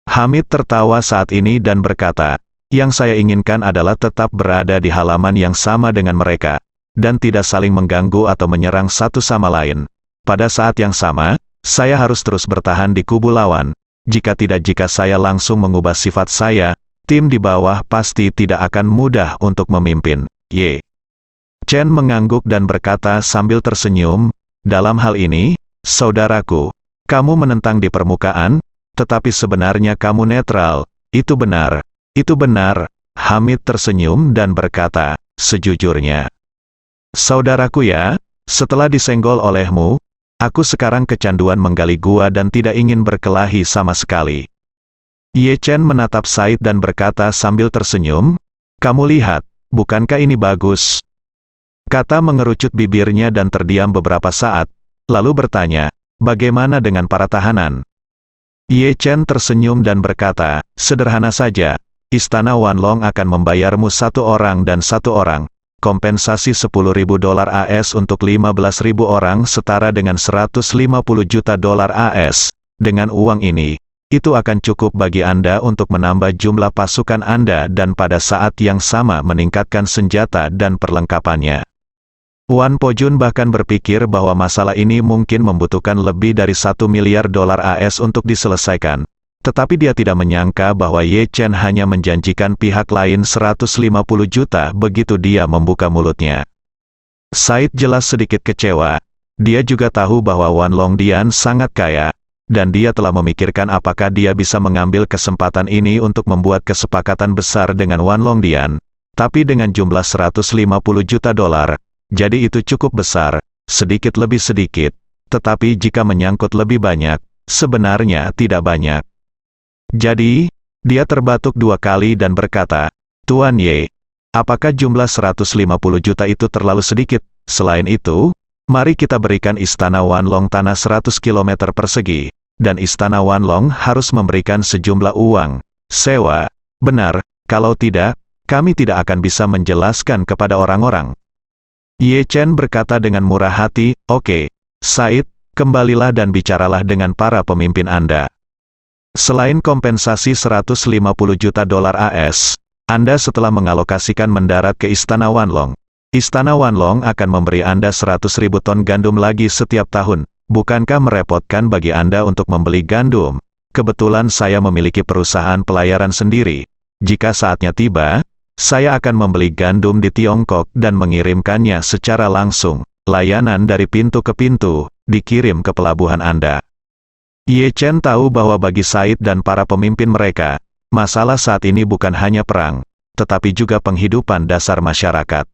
Hamid tertawa saat ini dan berkata, yang saya inginkan adalah tetap berada di halaman yang sama dengan mereka, dan tidak saling mengganggu atau menyerang satu sama lain. Pada saat yang sama, saya harus terus bertahan di kubu lawan. Jika saya langsung mengubah sifat saya, tim di bawah pasti tidak akan mudah untuk memimpin. Ye Chen mengangguk dan berkata sambil tersenyum, dalam hal ini, saudaraku, kamu menentang di permukaan, tetapi sebenarnya kamu netral. Itu benar. Itu benar. Hamid tersenyum dan berkata, sejujurnya, saudaraku ya, setelah disenggol olehmu, aku sekarang kecanduan menggali gua dan tidak ingin berkelahi sama sekali. Ye Chen menatap Said dan berkata sambil tersenyum, kamu lihat, bukankah ini bagus? Kata mengerucut bibirnya dan terdiam beberapa saat, lalu bertanya, bagaimana dengan para tahanan? Ye Chen tersenyum dan berkata, sederhana saja, Istana Wanlong akan membayarmu 1 orang dan 1 orang. Kompensasi $10.000 AS untuk 15.000 orang setara dengan $150 juta AS. Dengan uang ini, itu akan cukup bagi Anda untuk menambah jumlah pasukan Anda dan pada saat yang sama meningkatkan senjata dan perlengkapannya. Wan Po-jun bahkan berpikir bahwa masalah ini mungkin membutuhkan lebih dari $1 miliar AS untuk diselesaikan. Tetapi dia tidak menyangka bahwa Ye Chen hanya menjanjikan pihak lain 150 juta begitu dia membuka mulutnya. Said jelas sedikit kecewa. Dia juga tahu bahwa Wan Longdian sangat kaya, dan dia telah memikirkan apakah dia bisa mengambil kesempatan ini untuk membuat kesepakatan besar dengan Wan Longdian. Tapi dengan jumlah $150 juta, jadi itu cukup besar, sedikit lebih sedikit. Tetapi jika menyangkut lebih banyak, sebenarnya tidak banyak. Jadi, dia terbatuk 2 kali dan berkata, Tuan Ye, apakah jumlah 150 juta itu terlalu sedikit? Selain itu, mari kita berikan Istana Wanlong tanah 100 km persegi, dan Istana Wanlong harus memberikan sejumlah uang sewa. Benar, kalau tidak, kami tidak akan bisa menjelaskan kepada orang-orang. Ye Chen berkata dengan murah hati, oke, Said, kembalilah dan bicaralah dengan para pemimpin Anda. Selain kompensasi $150 juta AS, Anda setelah mengalokasikan mendarat ke Istana Wanlong. Istana Wanlong akan memberi Anda 100.000 ton gandum lagi setiap tahun. Bukankah merepotkan bagi Anda untuk membeli gandum? Kebetulan saya memiliki perusahaan pelayaran sendiri. Jika saatnya tiba, saya akan membeli gandum di Tiongkok dan mengirimkannya secara langsung. Layanan dari pintu ke pintu, dikirim ke pelabuhan Anda. Ye Chen tahu bahwa bagi Said dan para pemimpin mereka, masalah saat ini bukan hanya perang, tetapi juga penghidupan dasar masyarakat.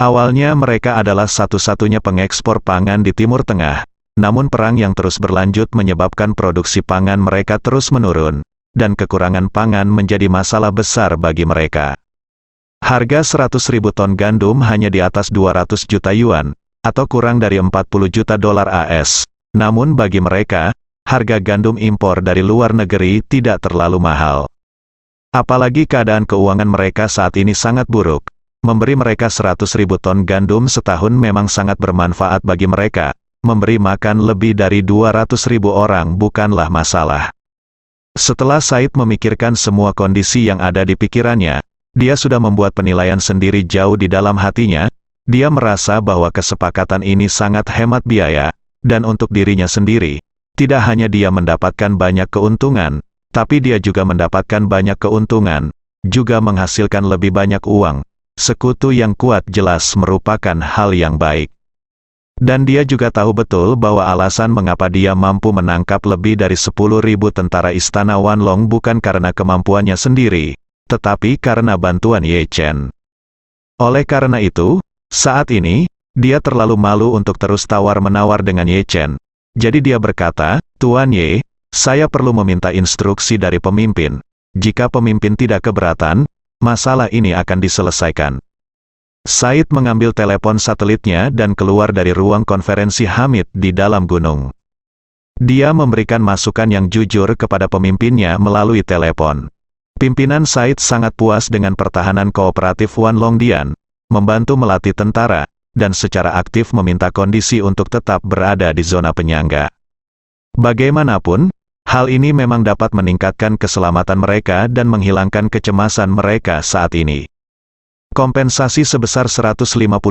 Awalnya mereka adalah satu-satunya pengekspor pangan di Timur Tengah, namun perang yang terus berlanjut menyebabkan produksi pangan mereka terus menurun, dan kekurangan pangan menjadi masalah besar bagi mereka. Harga 100.000 ton gandum hanya di atas 200 juta yuan, atau kurang dari $40 juta AS. Namun bagi mereka, harga gandum impor dari luar negeri tidak terlalu mahal. Apalagi keadaan keuangan mereka saat ini sangat buruk. Memberi mereka 100.000 ton gandum setahun memang sangat bermanfaat bagi mereka. Memberi makan lebih dari 200.000 orang bukanlah masalah. Setelah Said memikirkan semua kondisi yang ada di pikirannya, dia sudah membuat penilaian sendiri jauh di dalam hatinya. Dia merasa bahwa kesepakatan ini sangat hemat biaya, dan untuk dirinya sendiri. Tidak hanya dia mendapatkan banyak keuntungan, tapi dia juga mendapatkan banyak keuntungan, juga menghasilkan lebih banyak uang. Sekutu yang kuat jelas merupakan hal yang baik. Dan dia juga tahu betul bahwa alasan mengapa dia mampu menangkap lebih dari 10.000 tentara istana Wanlong bukan karena kemampuannya sendiri, tetapi karena bantuan Ye Chen. Oleh karena itu, saat ini, dia terlalu malu untuk terus tawar-menawar dengan Ye Chen. Jadi dia berkata, "Tuan Ye, saya perlu meminta instruksi dari pemimpin. Jika pemimpin tidak keberatan, masalah ini akan diselesaikan." Said mengambil telepon satelitnya dan keluar dari ruang konferensi Hamid di dalam gunung. Dia memberikan masukan yang jujur kepada pemimpinnya melalui telepon. Pimpinan Said sangat puas dengan pertahanan kooperatif Wanlong Dian, membantu melatih tentara, dan secara aktif meminta kondisi untuk tetap berada di zona penyangga. Bagaimanapun, hal ini memang dapat meningkatkan keselamatan mereka dan menghilangkan kecemasan mereka saat ini. Kompensasi sebesar 150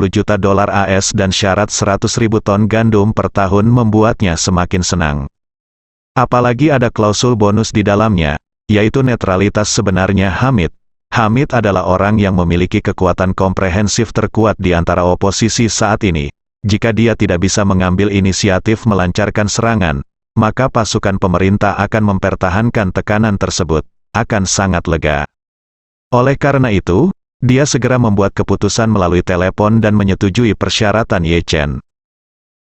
juta dolar AS dan syarat 100.000 ton gandum per tahun membuatnya semakin senang. Apalagi ada klausul bonus di dalamnya, yaitu netralitas sebenarnya Hamid. Hamid adalah orang yang memiliki kekuatan komprehensif terkuat di antara oposisi saat ini. Jika dia tidak bisa mengambil inisiatif melancarkan serangan, maka pasukan pemerintah akan mempertahankan tekanan tersebut, akan sangat lega. Oleh karena itu, dia segera membuat keputusan melalui telepon dan menyetujui persyaratan Ye Chen.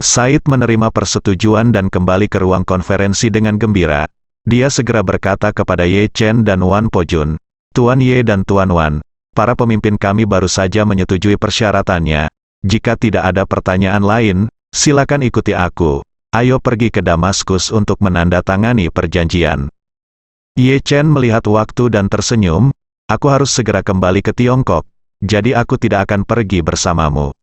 Said menerima persetujuan dan kembali ke ruang konferensi dengan gembira. Dia segera berkata kepada Ye Chen dan Wan Pojun, "Tuan Ye dan Tuan Wan, para pemimpin kami baru saja menyetujui persyaratannya. Jika tidak ada pertanyaan lain, silakan ikuti aku. Ayo pergi ke Damaskus untuk menandatangani perjanjian." Ye Chen melihat waktu dan tersenyum, "Aku harus segera kembali ke Tiongkok, jadi aku tidak akan pergi bersamamu."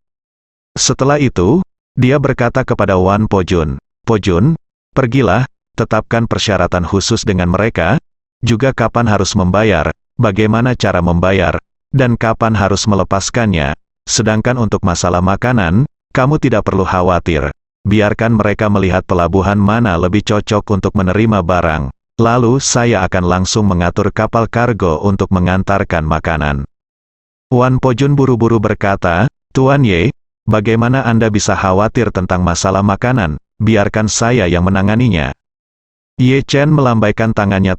Setelah itu, dia berkata kepada Wan Pojun, "Pojun, pergilah, tetapkan persyaratan khusus dengan mereka, juga kapan harus membayar, bagaimana cara membayar, dan kapan harus melepaskannya. Sedangkan untuk masalah makanan, kamu tidak perlu khawatir. Biarkan mereka melihat pelabuhan mana lebih cocok untuk menerima barang. Lalu saya akan langsung mengatur kapal kargo untuk mengantarkan makanan." Wan Pojun buru-buru berkata, "Tuan Ye, bagaimana Anda bisa khawatir tentang masalah makanan? Biarkan saya yang menanganinya." Ye Chen melambaikan tangannya.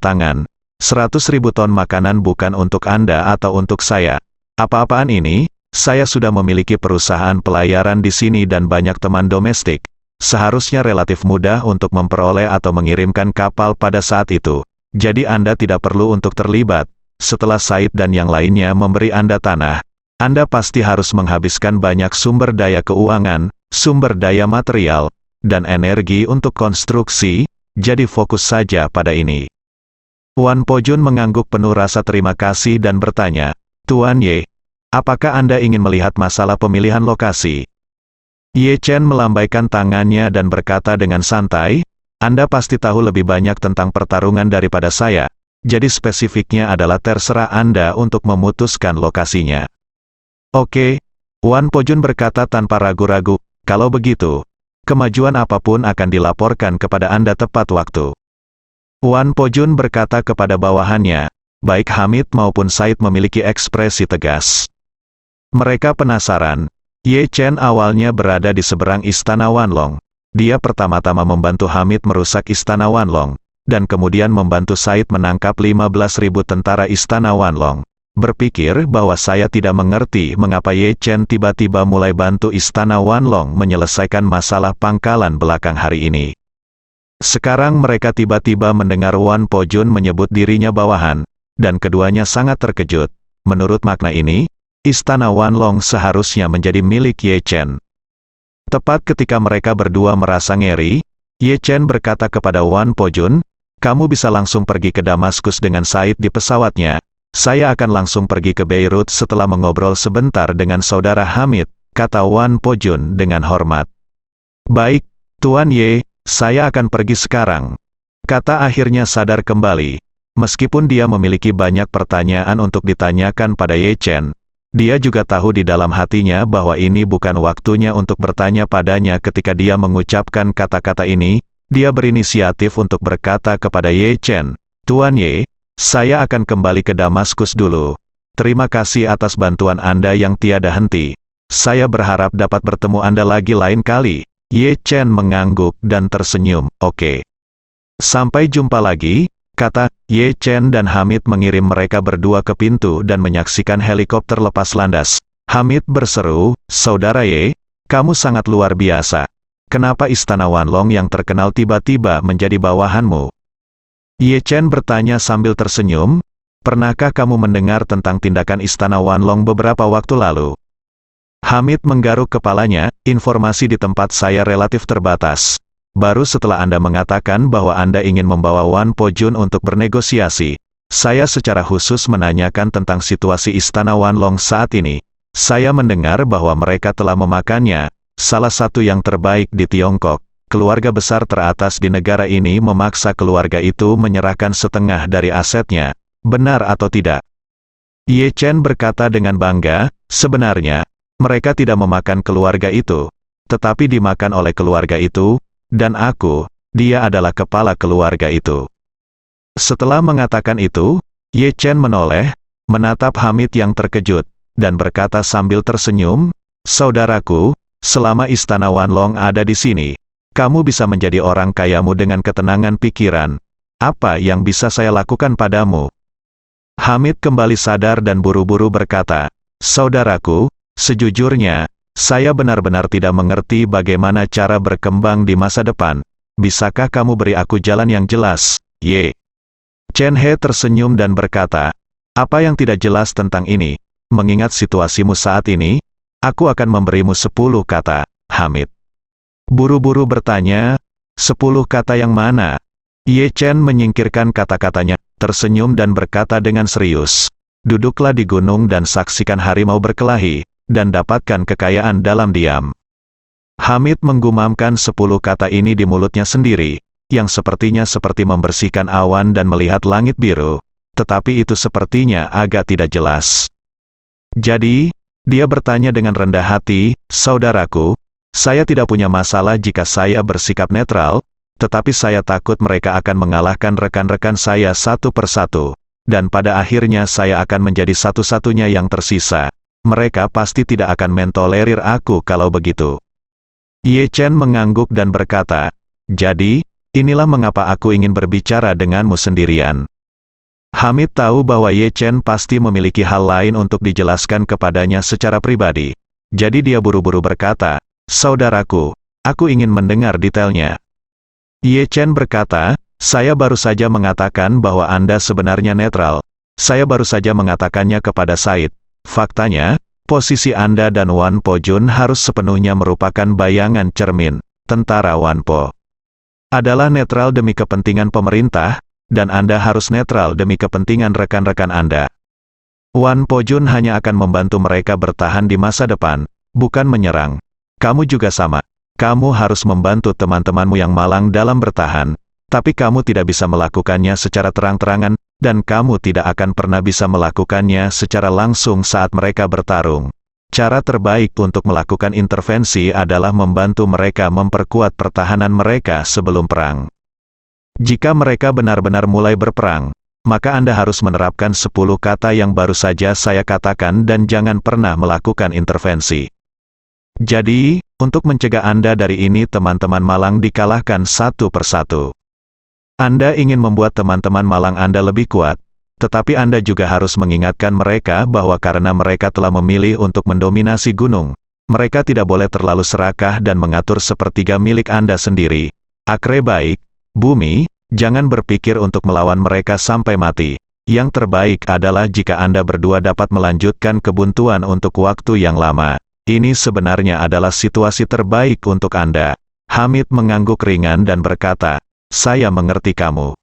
100.000 ton makanan bukan untuk Anda atau untuk saya. Apa-apaan ini, saya sudah memiliki perusahaan pelayaran di sini dan banyak teman domestik. Seharusnya relatif mudah untuk memperoleh atau mengirimkan kapal pada saat itu. Jadi Anda tidak perlu untuk terlibat. Setelah Said dan yang lainnya memberi Anda tanah, Anda pasti harus menghabiskan banyak sumber daya keuangan, sumber daya material, dan energi untuk konstruksi, jadi fokus saja pada ini. Wan Pojun mengangguk penuh rasa terima kasih dan bertanya, "Tuan Ye, apakah Anda ingin melihat masalah pemilihan lokasi?" Ye Chen melambaikan tangannya dan berkata dengan santai, "Anda pasti tahu lebih banyak tentang pertarungan daripada saya, jadi spesifiknya adalah terserah Anda untuk memutuskan lokasinya." "Oke," Wan Pojun berkata tanpa ragu-ragu, "kalau begitu, kemajuan apapun akan dilaporkan kepada Anda tepat waktu." Wan Pojun berkata kepada bawahannya, baik Hamid maupun Said memiliki ekspresi tegas. Mereka penasaran. Ye Chen awalnya berada di seberang istana Wanlong. Dia pertama-tama membantu Hamid merusak istana Wanlong, dan kemudian membantu Said menangkap 15.000 tentara istana Wanlong. Berpikir bahwa saya tidak mengerti mengapa Ye Chen tiba-tiba mulai bantu istana Wanlong menyelesaikan masalah pangkalan belakang hari ini. Sekarang mereka tiba-tiba mendengar Wan Pojun menyebut dirinya bawahan, dan keduanya sangat terkejut. Menurut makna ini, istana Wanlong seharusnya menjadi milik Ye Chen. Tepat ketika mereka berdua merasa ngeri, Ye Chen berkata kepada Wan Pojun, "Kamu bisa langsung pergi ke Damaskus dengan Said di pesawatnya. Saya akan langsung pergi ke Beirut setelah mengobrol sebentar dengan saudara Hamid," kata Wan Pojun dengan hormat. "Baik, Tuan Ye, saya akan pergi sekarang," kata akhirnya sadar kembali. Meskipun dia memiliki banyak pertanyaan untuk ditanyakan pada Ye Chen, dia juga tahu di dalam hatinya bahwa ini bukan waktunya untuk bertanya padanya. Ketika dia mengucapkan kata-kata ini, dia berinisiatif untuk berkata kepada Ye Chen, "Tuan Ye, saya akan kembali ke Damaskus dulu. Terima kasih atas bantuan Anda yang tiada henti. Saya berharap dapat bertemu Anda lagi lain kali." Ye Chen mengangguk dan tersenyum. Oke. Sampai jumpa lagi, kata Ye Chen dan Hamid mengirim mereka berdua ke pintu dan menyaksikan helikopter lepas landas. Hamid berseru, "Saudara Ye, kamu sangat luar biasa. Kenapa Istana Wanlong yang terkenal tiba-tiba menjadi bawahanmu?" Ye Chen bertanya sambil tersenyum, "Pernahkah kamu mendengar tentang tindakan Istana Wanlong beberapa waktu lalu?" Hamid menggaruk kepalanya, "Informasi di tempat saya relatif terbatas. Baru setelah Anda mengatakan bahwa Anda ingin membawa Wan Po Jun untuk bernegosiasi, saya secara khusus menanyakan tentang situasi Istana Wanlong saat ini. Saya mendengar bahwa mereka telah memakannya, salah satu yang terbaik di Tiongkok. Keluarga besar teratas di negara ini memaksa keluarga itu menyerahkan setengah dari asetnya. Benar atau tidak?" Ye Chen berkata dengan bangga, "Sebenarnya, mereka tidak memakan keluarga itu, tetapi dimakan oleh keluarga itu, dan dia adalah kepala keluarga itu." Setelah mengatakan itu, Ye Chen menoleh, menatap Hamid yang terkejut, dan berkata sambil tersenyum, "Saudaraku, selama Istana Wanlong ada di sini, kamu bisa menjadi orang kayamu dengan ketenangan pikiran. Apa yang bisa saya lakukan padamu?" Hamid kembali sadar dan buru-buru berkata, "Saudaraku, sejujurnya, saya benar-benar tidak mengerti bagaimana cara berkembang di masa depan. Bisakah kamu beri aku jalan yang jelas, Ye?" Chen He tersenyum dan berkata, "Apa yang tidak jelas tentang ini? Mengingat situasimu saat ini, aku akan memberimu 10 kata." Hamid buru-buru bertanya, "10 kata yang mana?" Ye Chen menyingkirkan kata-katanya, tersenyum dan berkata dengan serius, "Duduklah di gunung dan saksikan harimau berkelahi, dan dapatkan kekayaan dalam diam." Hamid menggumamkan 10 kata ini di mulutnya sendiri, yang sepertinya seperti membersihkan awan dan melihat langit biru, tetapi itu sepertinya agak tidak jelas. Jadi, dia bertanya dengan rendah hati, "Saudaraku, saya tidak punya masalah jika saya bersikap netral, tetapi saya takut mereka akan mengalahkan rekan-rekan saya satu persatu, dan pada akhirnya saya akan menjadi satu-satunya yang tersisa. Mereka pasti tidak akan mentolerir aku kalau begitu." Ye Chen mengangguk dan berkata, "Jadi, inilah mengapa aku ingin berbicara denganmu sendirian." Hamid tahu bahwa Ye Chen pasti memiliki hal lain untuk dijelaskan kepadanya secara pribadi. Jadi dia buru-buru berkata, "Saudaraku, aku ingin mendengar detailnya." Ye Chen berkata, "Saya baru saja mengatakan bahwa Anda sebenarnya netral. Saya baru saja mengatakannya kepada Said. Faktanya, posisi Anda dan Wan Po Jun harus sepenuhnya merupakan bayangan cermin. Tentara Wan Po adalah netral demi kepentingan pemerintah, dan Anda harus netral demi kepentingan rekan-rekan Anda. Wan Po Jun hanya akan membantu mereka bertahan di masa depan, bukan menyerang. Kamu juga sama. Kamu harus membantu teman-temanmu yang malang dalam bertahan, tapi kamu tidak bisa melakukannya secara terang-terangan, dan kamu tidak akan pernah bisa melakukannya secara langsung saat mereka bertarung. Cara terbaik untuk melakukan intervensi adalah membantu mereka memperkuat pertahanan mereka sebelum perang. Jika mereka benar-benar mulai berperang, maka Anda harus menerapkan 10 kata yang baru saja saya katakan dan jangan pernah melakukan intervensi. Jadi, untuk mencegah Anda dari ini teman-teman malang dikalahkan satu persatu. Anda ingin membuat teman-teman malang Anda lebih kuat, tetapi Anda juga harus mengingatkan mereka bahwa karena mereka telah memilih untuk mendominasi gunung, mereka tidak boleh terlalu serakah dan mengatur sepertiga milik Anda sendiri. Akre baik, bumi, jangan berpikir untuk melawan mereka sampai mati. Yang terbaik adalah jika Anda berdua dapat melanjutkan kebuntuan untuk waktu yang lama. Ini sebenarnya adalah situasi terbaik untuk Anda. Hamid mengangguk ringan dan berkata, "Saya mengerti kamu.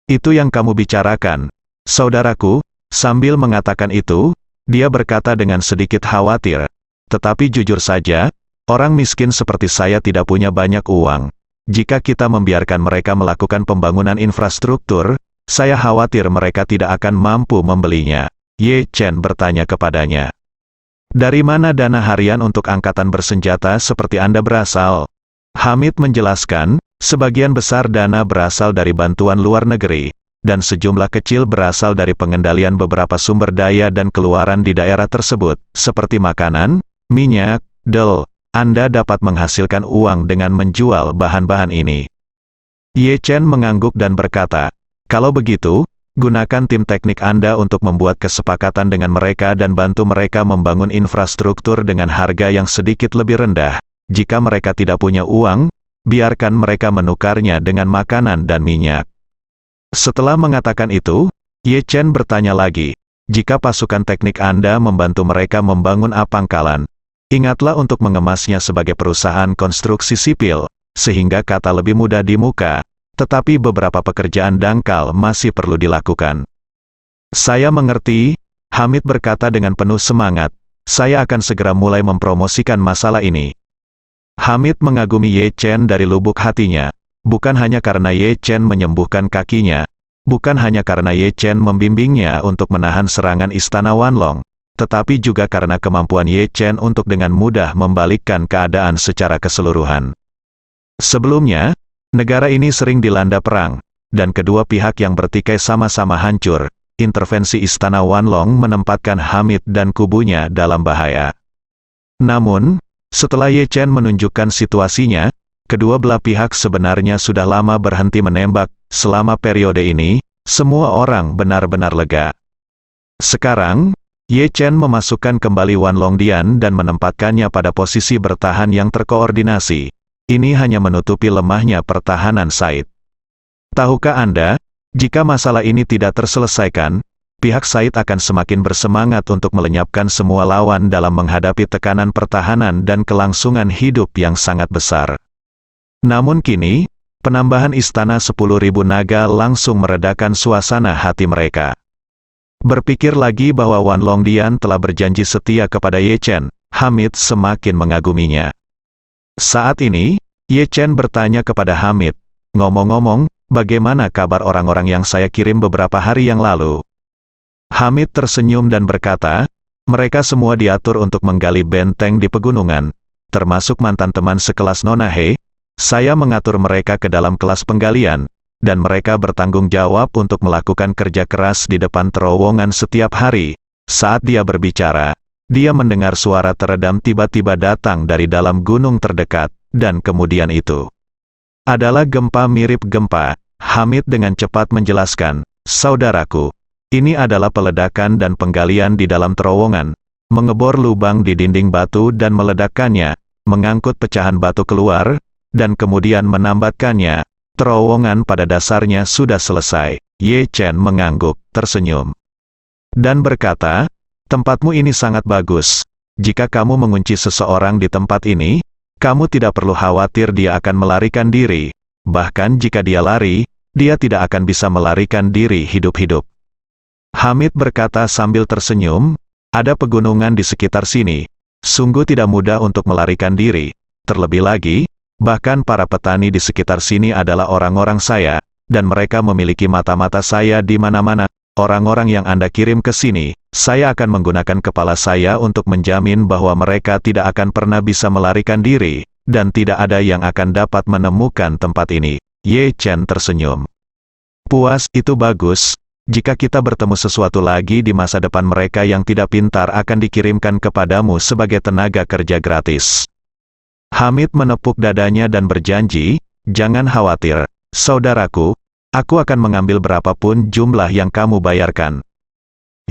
Itu yang kamu bicarakan, saudaraku." Sambil mengatakan itu, dia berkata dengan sedikit khawatir, "Tetapi jujur saja, orang miskin seperti saya tidak punya banyak uang. Jika kita membiarkan mereka melakukan pembangunan infrastruktur, saya khawatir mereka tidak akan mampu membelinya." Ye Chen bertanya kepadanya, "Dari mana dana harian untuk angkatan bersenjata seperti Anda berasal?" Hamid menjelaskan, sebagian besar dana berasal dari bantuan luar negeri, dan sejumlah kecil berasal dari pengendalian beberapa sumber daya dan keluaran di daerah tersebut, seperti makanan, minyak, del, Anda dapat menghasilkan uang dengan menjual bahan-bahan ini. Ye Chen mengangguk dan berkata, kalau begitu, gunakan tim teknik Anda untuk membuat kesepakatan dengan mereka dan bantu mereka membangun infrastruktur dengan harga yang sedikit lebih rendah. Jika mereka tidak punya uang, biarkan mereka menukarnya dengan makanan dan minyak. Setelah mengatakan itu, Ye Chen bertanya lagi, jika pasukan teknik Anda membantu mereka membangun pangkalan, ingatlah untuk mengemasnya sebagai perusahaan konstruksi sipil, sehingga kata lebih mudah di muka, tetapi beberapa pekerjaan dangkal masih perlu dilakukan. Saya mengerti, Hamid berkata dengan penuh semangat, saya akan segera mulai mempromosikan masalah ini. Hamid mengagumi Ye Chen dari lubuk hatinya, bukan hanya karena Ye Chen menyembuhkan kakinya, bukan hanya karena Ye Chen membimbingnya untuk menahan serangan Istana Wanlong, tetapi juga karena kemampuan Ye Chen untuk dengan mudah membalikkan keadaan secara keseluruhan. Sebelumnya, negara ini sering dilanda perang, dan kedua pihak yang bertikai sama-sama hancur. Intervensi Istana Wanlong menempatkan Hamid dan kubunya dalam bahaya. Namun, setelah Ye Chen menunjukkan situasinya, kedua belah pihak sebenarnya sudah lama berhenti menembak. Selama periode ini, semua orang benar-benar lega. Sekarang, Ye Chen memasukkan kembali Wanlong Dian dan menempatkannya pada posisi bertahan yang terkoordinasi. Ini hanya menutupi lemahnya pertahanan Said. Tahukah Anda, jika masalah ini tidak terselesaikan, pihak Said akan semakin bersemangat untuk melenyapkan semua lawan dalam menghadapi tekanan pertahanan dan kelangsungan hidup yang sangat besar. Namun kini, penambahan istana 10.000 naga langsung meredakan suasana hati mereka. Berpikir lagi bahwa Wanlong Dian telah berjanji setia kepada Ye Chen, Hamid semakin mengaguminya. Saat ini, Ye Chen bertanya kepada Hamid, ngomong-ngomong, bagaimana kabar orang-orang yang saya kirim beberapa hari yang lalu? Hamid tersenyum dan berkata, mereka semua diatur untuk menggali benteng di pegunungan, termasuk mantan teman sekelas Nona He. Saya mengatur mereka ke dalam kelas penggalian, dan mereka bertanggung jawab untuk melakukan kerja keras di depan terowongan setiap hari. Saat dia berbicara, dia mendengar suara teredam tiba-tiba datang dari dalam gunung terdekat, dan kemudian itu adalah gempa mirip gempa. Hamid dengan cepat menjelaskan, saudaraku, ini adalah peledakan dan penggalian di dalam terowongan, mengebor lubang di dinding batu dan meledakkannya, mengangkut pecahan batu keluar, dan kemudian menambatkannya. Terowongan pada dasarnya sudah selesai. Ye Chen mengangguk, tersenyum, dan berkata, tempatmu ini sangat bagus. Jika kamu mengunci seseorang di tempat ini, kamu tidak perlu khawatir dia akan melarikan diri. Bahkan jika dia lari, dia tidak akan bisa melarikan diri hidup-hidup. Hamid berkata sambil tersenyum, ada pegunungan di sekitar sini. Sungguh tidak mudah untuk melarikan diri. Terlebih lagi, bahkan para petani di sekitar sini adalah orang-orang saya, dan mereka memiliki mata-mata saya di mana-mana. Orang-orang yang Anda kirim ke sini, saya akan menggunakan kepala saya untuk menjamin bahwa mereka tidak akan pernah bisa melarikan diri, dan tidak ada yang akan dapat menemukan tempat ini. Ye Chen tersenyum. Puas, itu bagus. Jika kita bertemu sesuatu lagi di masa depan, mereka yang tidak pintar akan dikirimkan kepadamu sebagai tenaga kerja gratis. Hamid menepuk dadanya dan berjanji, jangan khawatir, saudaraku, aku akan mengambil berapapun jumlah yang kamu bayarkan.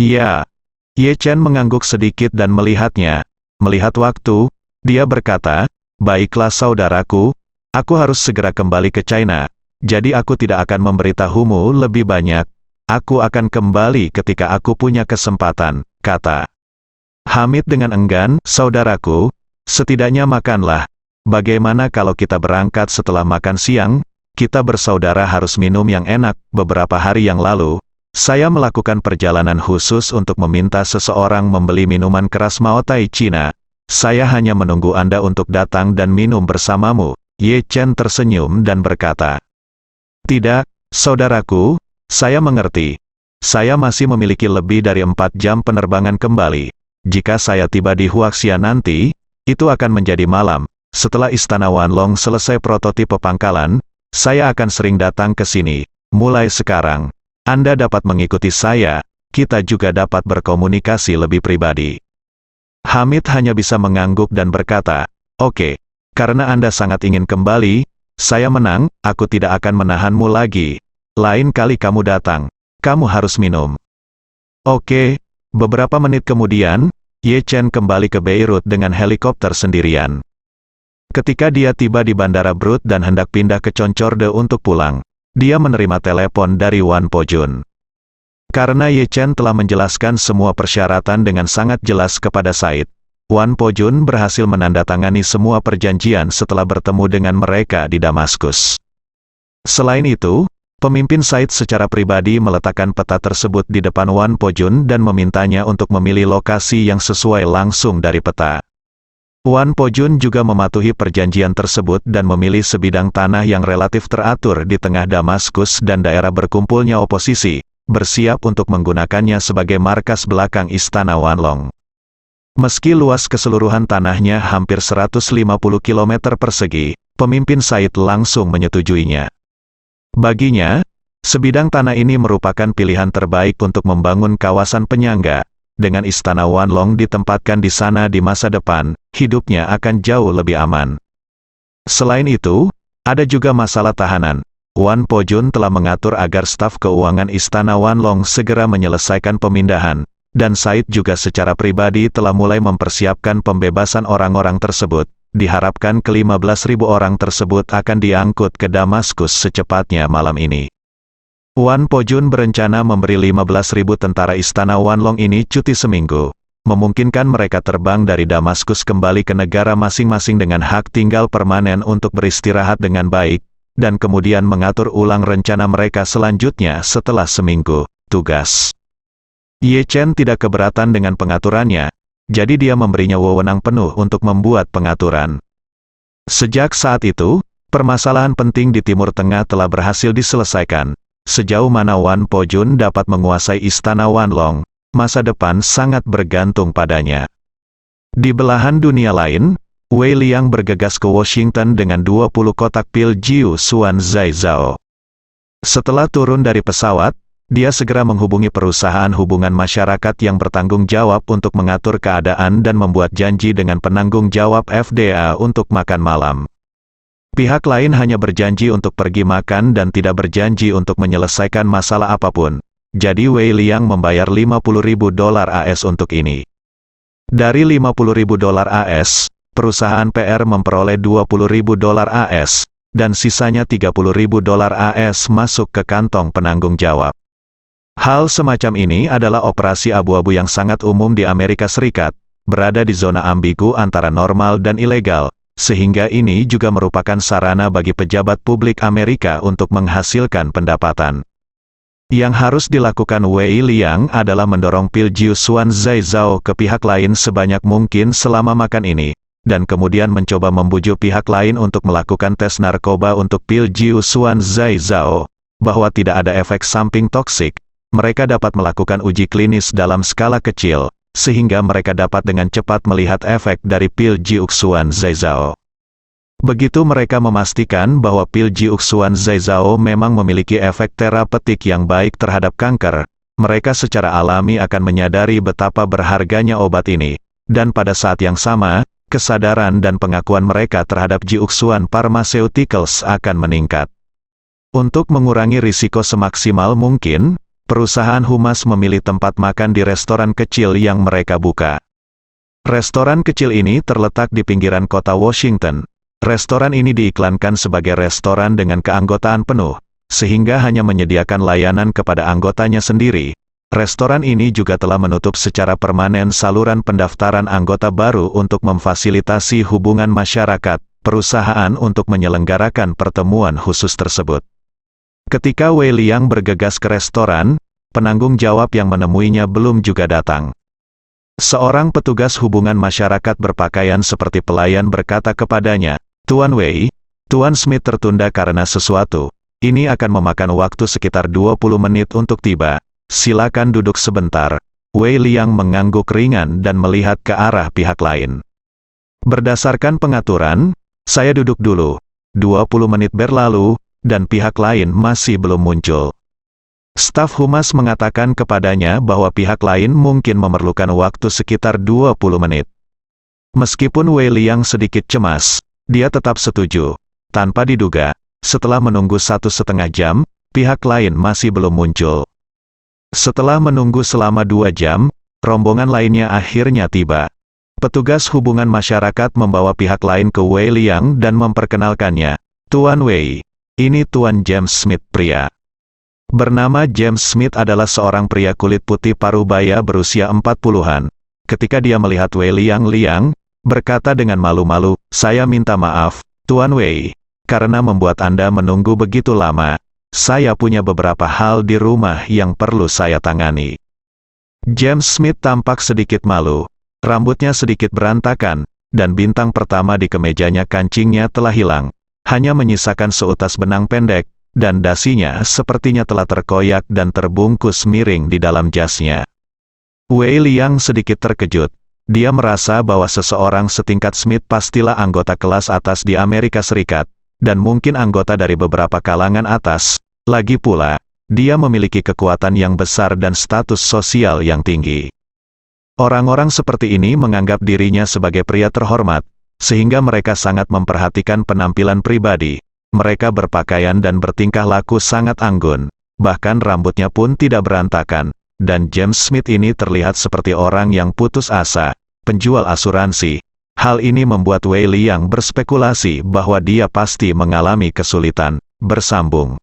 Iya. Ye Chen mengangguk sedikit dan melihatnya. Melihat waktu, dia berkata, baiklah saudaraku, aku harus segera kembali ke China, jadi aku tidak akan memberitahumu lebih banyak. Aku akan kembali ketika aku punya kesempatan, kata Hamid dengan enggan. Saudaraku, setidaknya makanlah. Bagaimana kalau kita berangkat setelah makan siang? Kita bersaudara harus minum yang enak. Beberapa hari yang lalu, saya melakukan perjalanan khusus untuk meminta seseorang membeli minuman keras Maotai Cina. Saya hanya menunggu Anda untuk datang dan minum bersamamu. Ye Chen tersenyum dan berkata, tidak, saudaraku, saya mengerti. Saya masih memiliki lebih dari 4 jam penerbangan kembali. Jika saya tiba di Huaxia nanti, itu akan menjadi malam. Setelah Istana Wanlong selesai prototipe pangkalan, saya akan sering datang ke sini. Mulai sekarang, Anda dapat mengikuti saya, kita juga dapat berkomunikasi lebih pribadi. Hamid hanya bisa mengangguk dan berkata, Oke, karena Anda sangat ingin kembali, saya menang, aku tidak akan menahanmu lagi. Lain kali kamu datang, kamu harus minum. Oke, beberapa menit kemudian, Ye Chen kembali ke Beirut dengan helikopter sendirian. Ketika dia tiba di Bandara Brut dan hendak pindah ke Concorde untuk pulang, dia menerima telepon dari Wan Po-jun. Karena Ye Chen telah menjelaskan semua persyaratan dengan sangat jelas kepada Said, Wan Po-jun berhasil menandatangani semua perjanjian setelah bertemu dengan mereka di Damaskus. Selain itu, pemimpin Said secara pribadi meletakkan peta tersebut di depan Wan Po-jun dan memintanya untuk memilih lokasi yang sesuai langsung dari peta. Wan Po-jun juga mematuhi perjanjian tersebut dan memilih sebidang tanah yang relatif teratur di tengah Damaskus dan daerah berkumpulnya oposisi, bersiap untuk menggunakannya sebagai markas belakang Istana Wanlong. Meski luas keseluruhan tanahnya hampir 150 km persegi, pemimpin Said langsung menyetujuinya. Baginya, sebidang tanah ini merupakan pilihan terbaik untuk membangun kawasan penyangga. Dengan Istana Wanlong ditempatkan di sana di masa depan, hidupnya akan jauh lebih aman. Selain itu, ada juga masalah tahanan. Wan Po-jun telah mengatur agar staf keuangan Istana Wanlong segera menyelesaikan pemindahan, dan Said juga secara pribadi telah mulai mempersiapkan pembebasan orang-orang tersebut. Diharapkan ke-15.000 orang tersebut akan diangkut ke Damaskus secepatnya malam ini. Wan Po-jun berencana memberi 15.000 tentara Istana Wanlong ini cuti seminggu, memungkinkan mereka terbang dari Damaskus kembali ke negara masing-masing dengan hak tinggal permanen untuk beristirahat dengan baik, dan kemudian mengatur ulang rencana mereka selanjutnya setelah seminggu tugas. Ye Chen tidak keberatan dengan pengaturannya, jadi dia memberinya wewenang penuh untuk membuat pengaturan. Sejak saat itu, permasalahan penting di Timur Tengah telah berhasil diselesaikan. Sejauh mana Wan Po-jun dapat menguasai Istana Wanlong, masa depan sangat bergantung padanya. Di belahan dunia lain, Wei Liang bergegas ke Washington dengan 20 kotak pil Jiu Xuan Zai Zhao. Setelah turun dari pesawat, dia segera menghubungi perusahaan hubungan masyarakat yang bertanggung jawab untuk mengatur keadaan dan membuat janji dengan penanggung jawab FDA untuk makan malam. Pihak lain hanya berjanji untuk pergi makan dan tidak berjanji untuk menyelesaikan masalah apapun. Jadi Wei Liang membayar $50.000 AS untuk ini. Dari $50.000 AS, perusahaan PR memperoleh $20.000 AS, dan sisanya $30.000 AS masuk ke kantong penanggung jawab. Hal semacam ini adalah operasi abu-abu yang sangat umum di Amerika Serikat, berada di zona ambigu antara normal dan ilegal, sehingga ini juga merupakan sarana bagi pejabat publik Amerika untuk menghasilkan pendapatan. Yang harus dilakukan Wei Liang adalah mendorong pil Jiu Xuan Zai Zhao ke pihak lain sebanyak mungkin selama makan ini, dan kemudian mencoba membujuk pihak lain untuk melakukan tes narkoba untuk pil Jiu Xuan Zai Zhao, bahwa tidak ada efek samping toksik. Mereka dapat melakukan uji klinis dalam skala kecil, sehingga mereka dapat dengan cepat melihat efek dari pil Jiu Xuan Zai Zhao. Begitu mereka memastikan bahwa pil Jiu Xuan Zai Zhao memang memiliki efek terapeutik yang baik terhadap kanker, mereka secara alami akan menyadari betapa berharganya obat ini, dan pada saat yang sama, kesadaran dan pengakuan mereka terhadap Jiu Xuan Pharmaceuticals akan meningkat. Untuk mengurangi risiko semaksimal mungkin, perusahaan humas memilih tempat makan di restoran kecil yang mereka buka. Restoran kecil ini terletak di pinggiran kota Washington. Restoran ini diiklankan sebagai restoran dengan keanggotaan penuh, sehingga hanya menyediakan layanan kepada anggotanya sendiri. Restoran ini juga telah menutup secara permanen saluran pendaftaran anggota baru untuk memfasilitasi hubungan masyarakat, perusahaan untuk menyelenggarakan pertemuan khusus tersebut. Ketika Wei Liang bergegas ke restoran, penanggung jawab yang menemuinya belum juga datang. Seorang petugas hubungan masyarakat berpakaian seperti pelayan berkata kepadanya, "Tuan Wei, Tuan Smith tertunda karena sesuatu. Ini akan memakan waktu sekitar 20 menit untuk tiba. Silakan duduk sebentar." Wei Liang mengangguk ringan dan melihat ke arah pihak lain. Berdasarkan pengaturan, saya duduk dulu. 20 menit berlalu, dan pihak lain masih belum muncul. Staf humas mengatakan kepadanya bahwa pihak lain mungkin memerlukan waktu sekitar 20 menit. Meskipun Wei Liang sedikit cemas, dia tetap setuju. Tanpa diduga, setelah menunggu 1,5 jam, pihak lain masih belum muncul. Setelah menunggu selama 2 jam, rombongan lainnya akhirnya tiba. Petugas hubungan masyarakat membawa pihak lain ke Wei Liang dan memperkenalkannya. Tuan Wei, ini Tuan James Smith pria. Bernama James Smith adalah seorang pria kulit putih parubaya berusia 40-an. Ketika dia melihat Wei Liang, berkata dengan malu-malu, "Saya minta maaf, Tuan Wei, karena membuat Anda menunggu begitu lama. Saya punya beberapa hal di rumah yang perlu saya tangani." James Smith tampak sedikit malu. Rambutnya sedikit berantakan, dan bintang pertama di kemejanya kancingnya telah hilang. Hanya menyisakan seutas benang pendek, dan dasinya sepertinya telah terkoyak dan terbungkus miring di dalam jasnya. Wei Liang sedikit terkejut. Dia merasa bahwa seseorang setingkat Smith pastilah anggota kelas atas di Amerika Serikat, dan mungkin anggota dari beberapa kalangan atas. Lagi pula, dia memiliki kekuatan yang besar dan status sosial yang tinggi. Orang-orang seperti ini menganggap dirinya sebagai pria terhormat, sehingga mereka sangat memperhatikan penampilan pribadi. Mereka berpakaian dan bertingkah laku sangat anggun, bahkan rambutnya pun tidak berantakan, dan James Smith ini terlihat seperti orang yang putus asa, penjual asuransi. Hal ini membuat Wei Liang berspekulasi bahwa dia pasti mengalami kesulitan. Bersambung.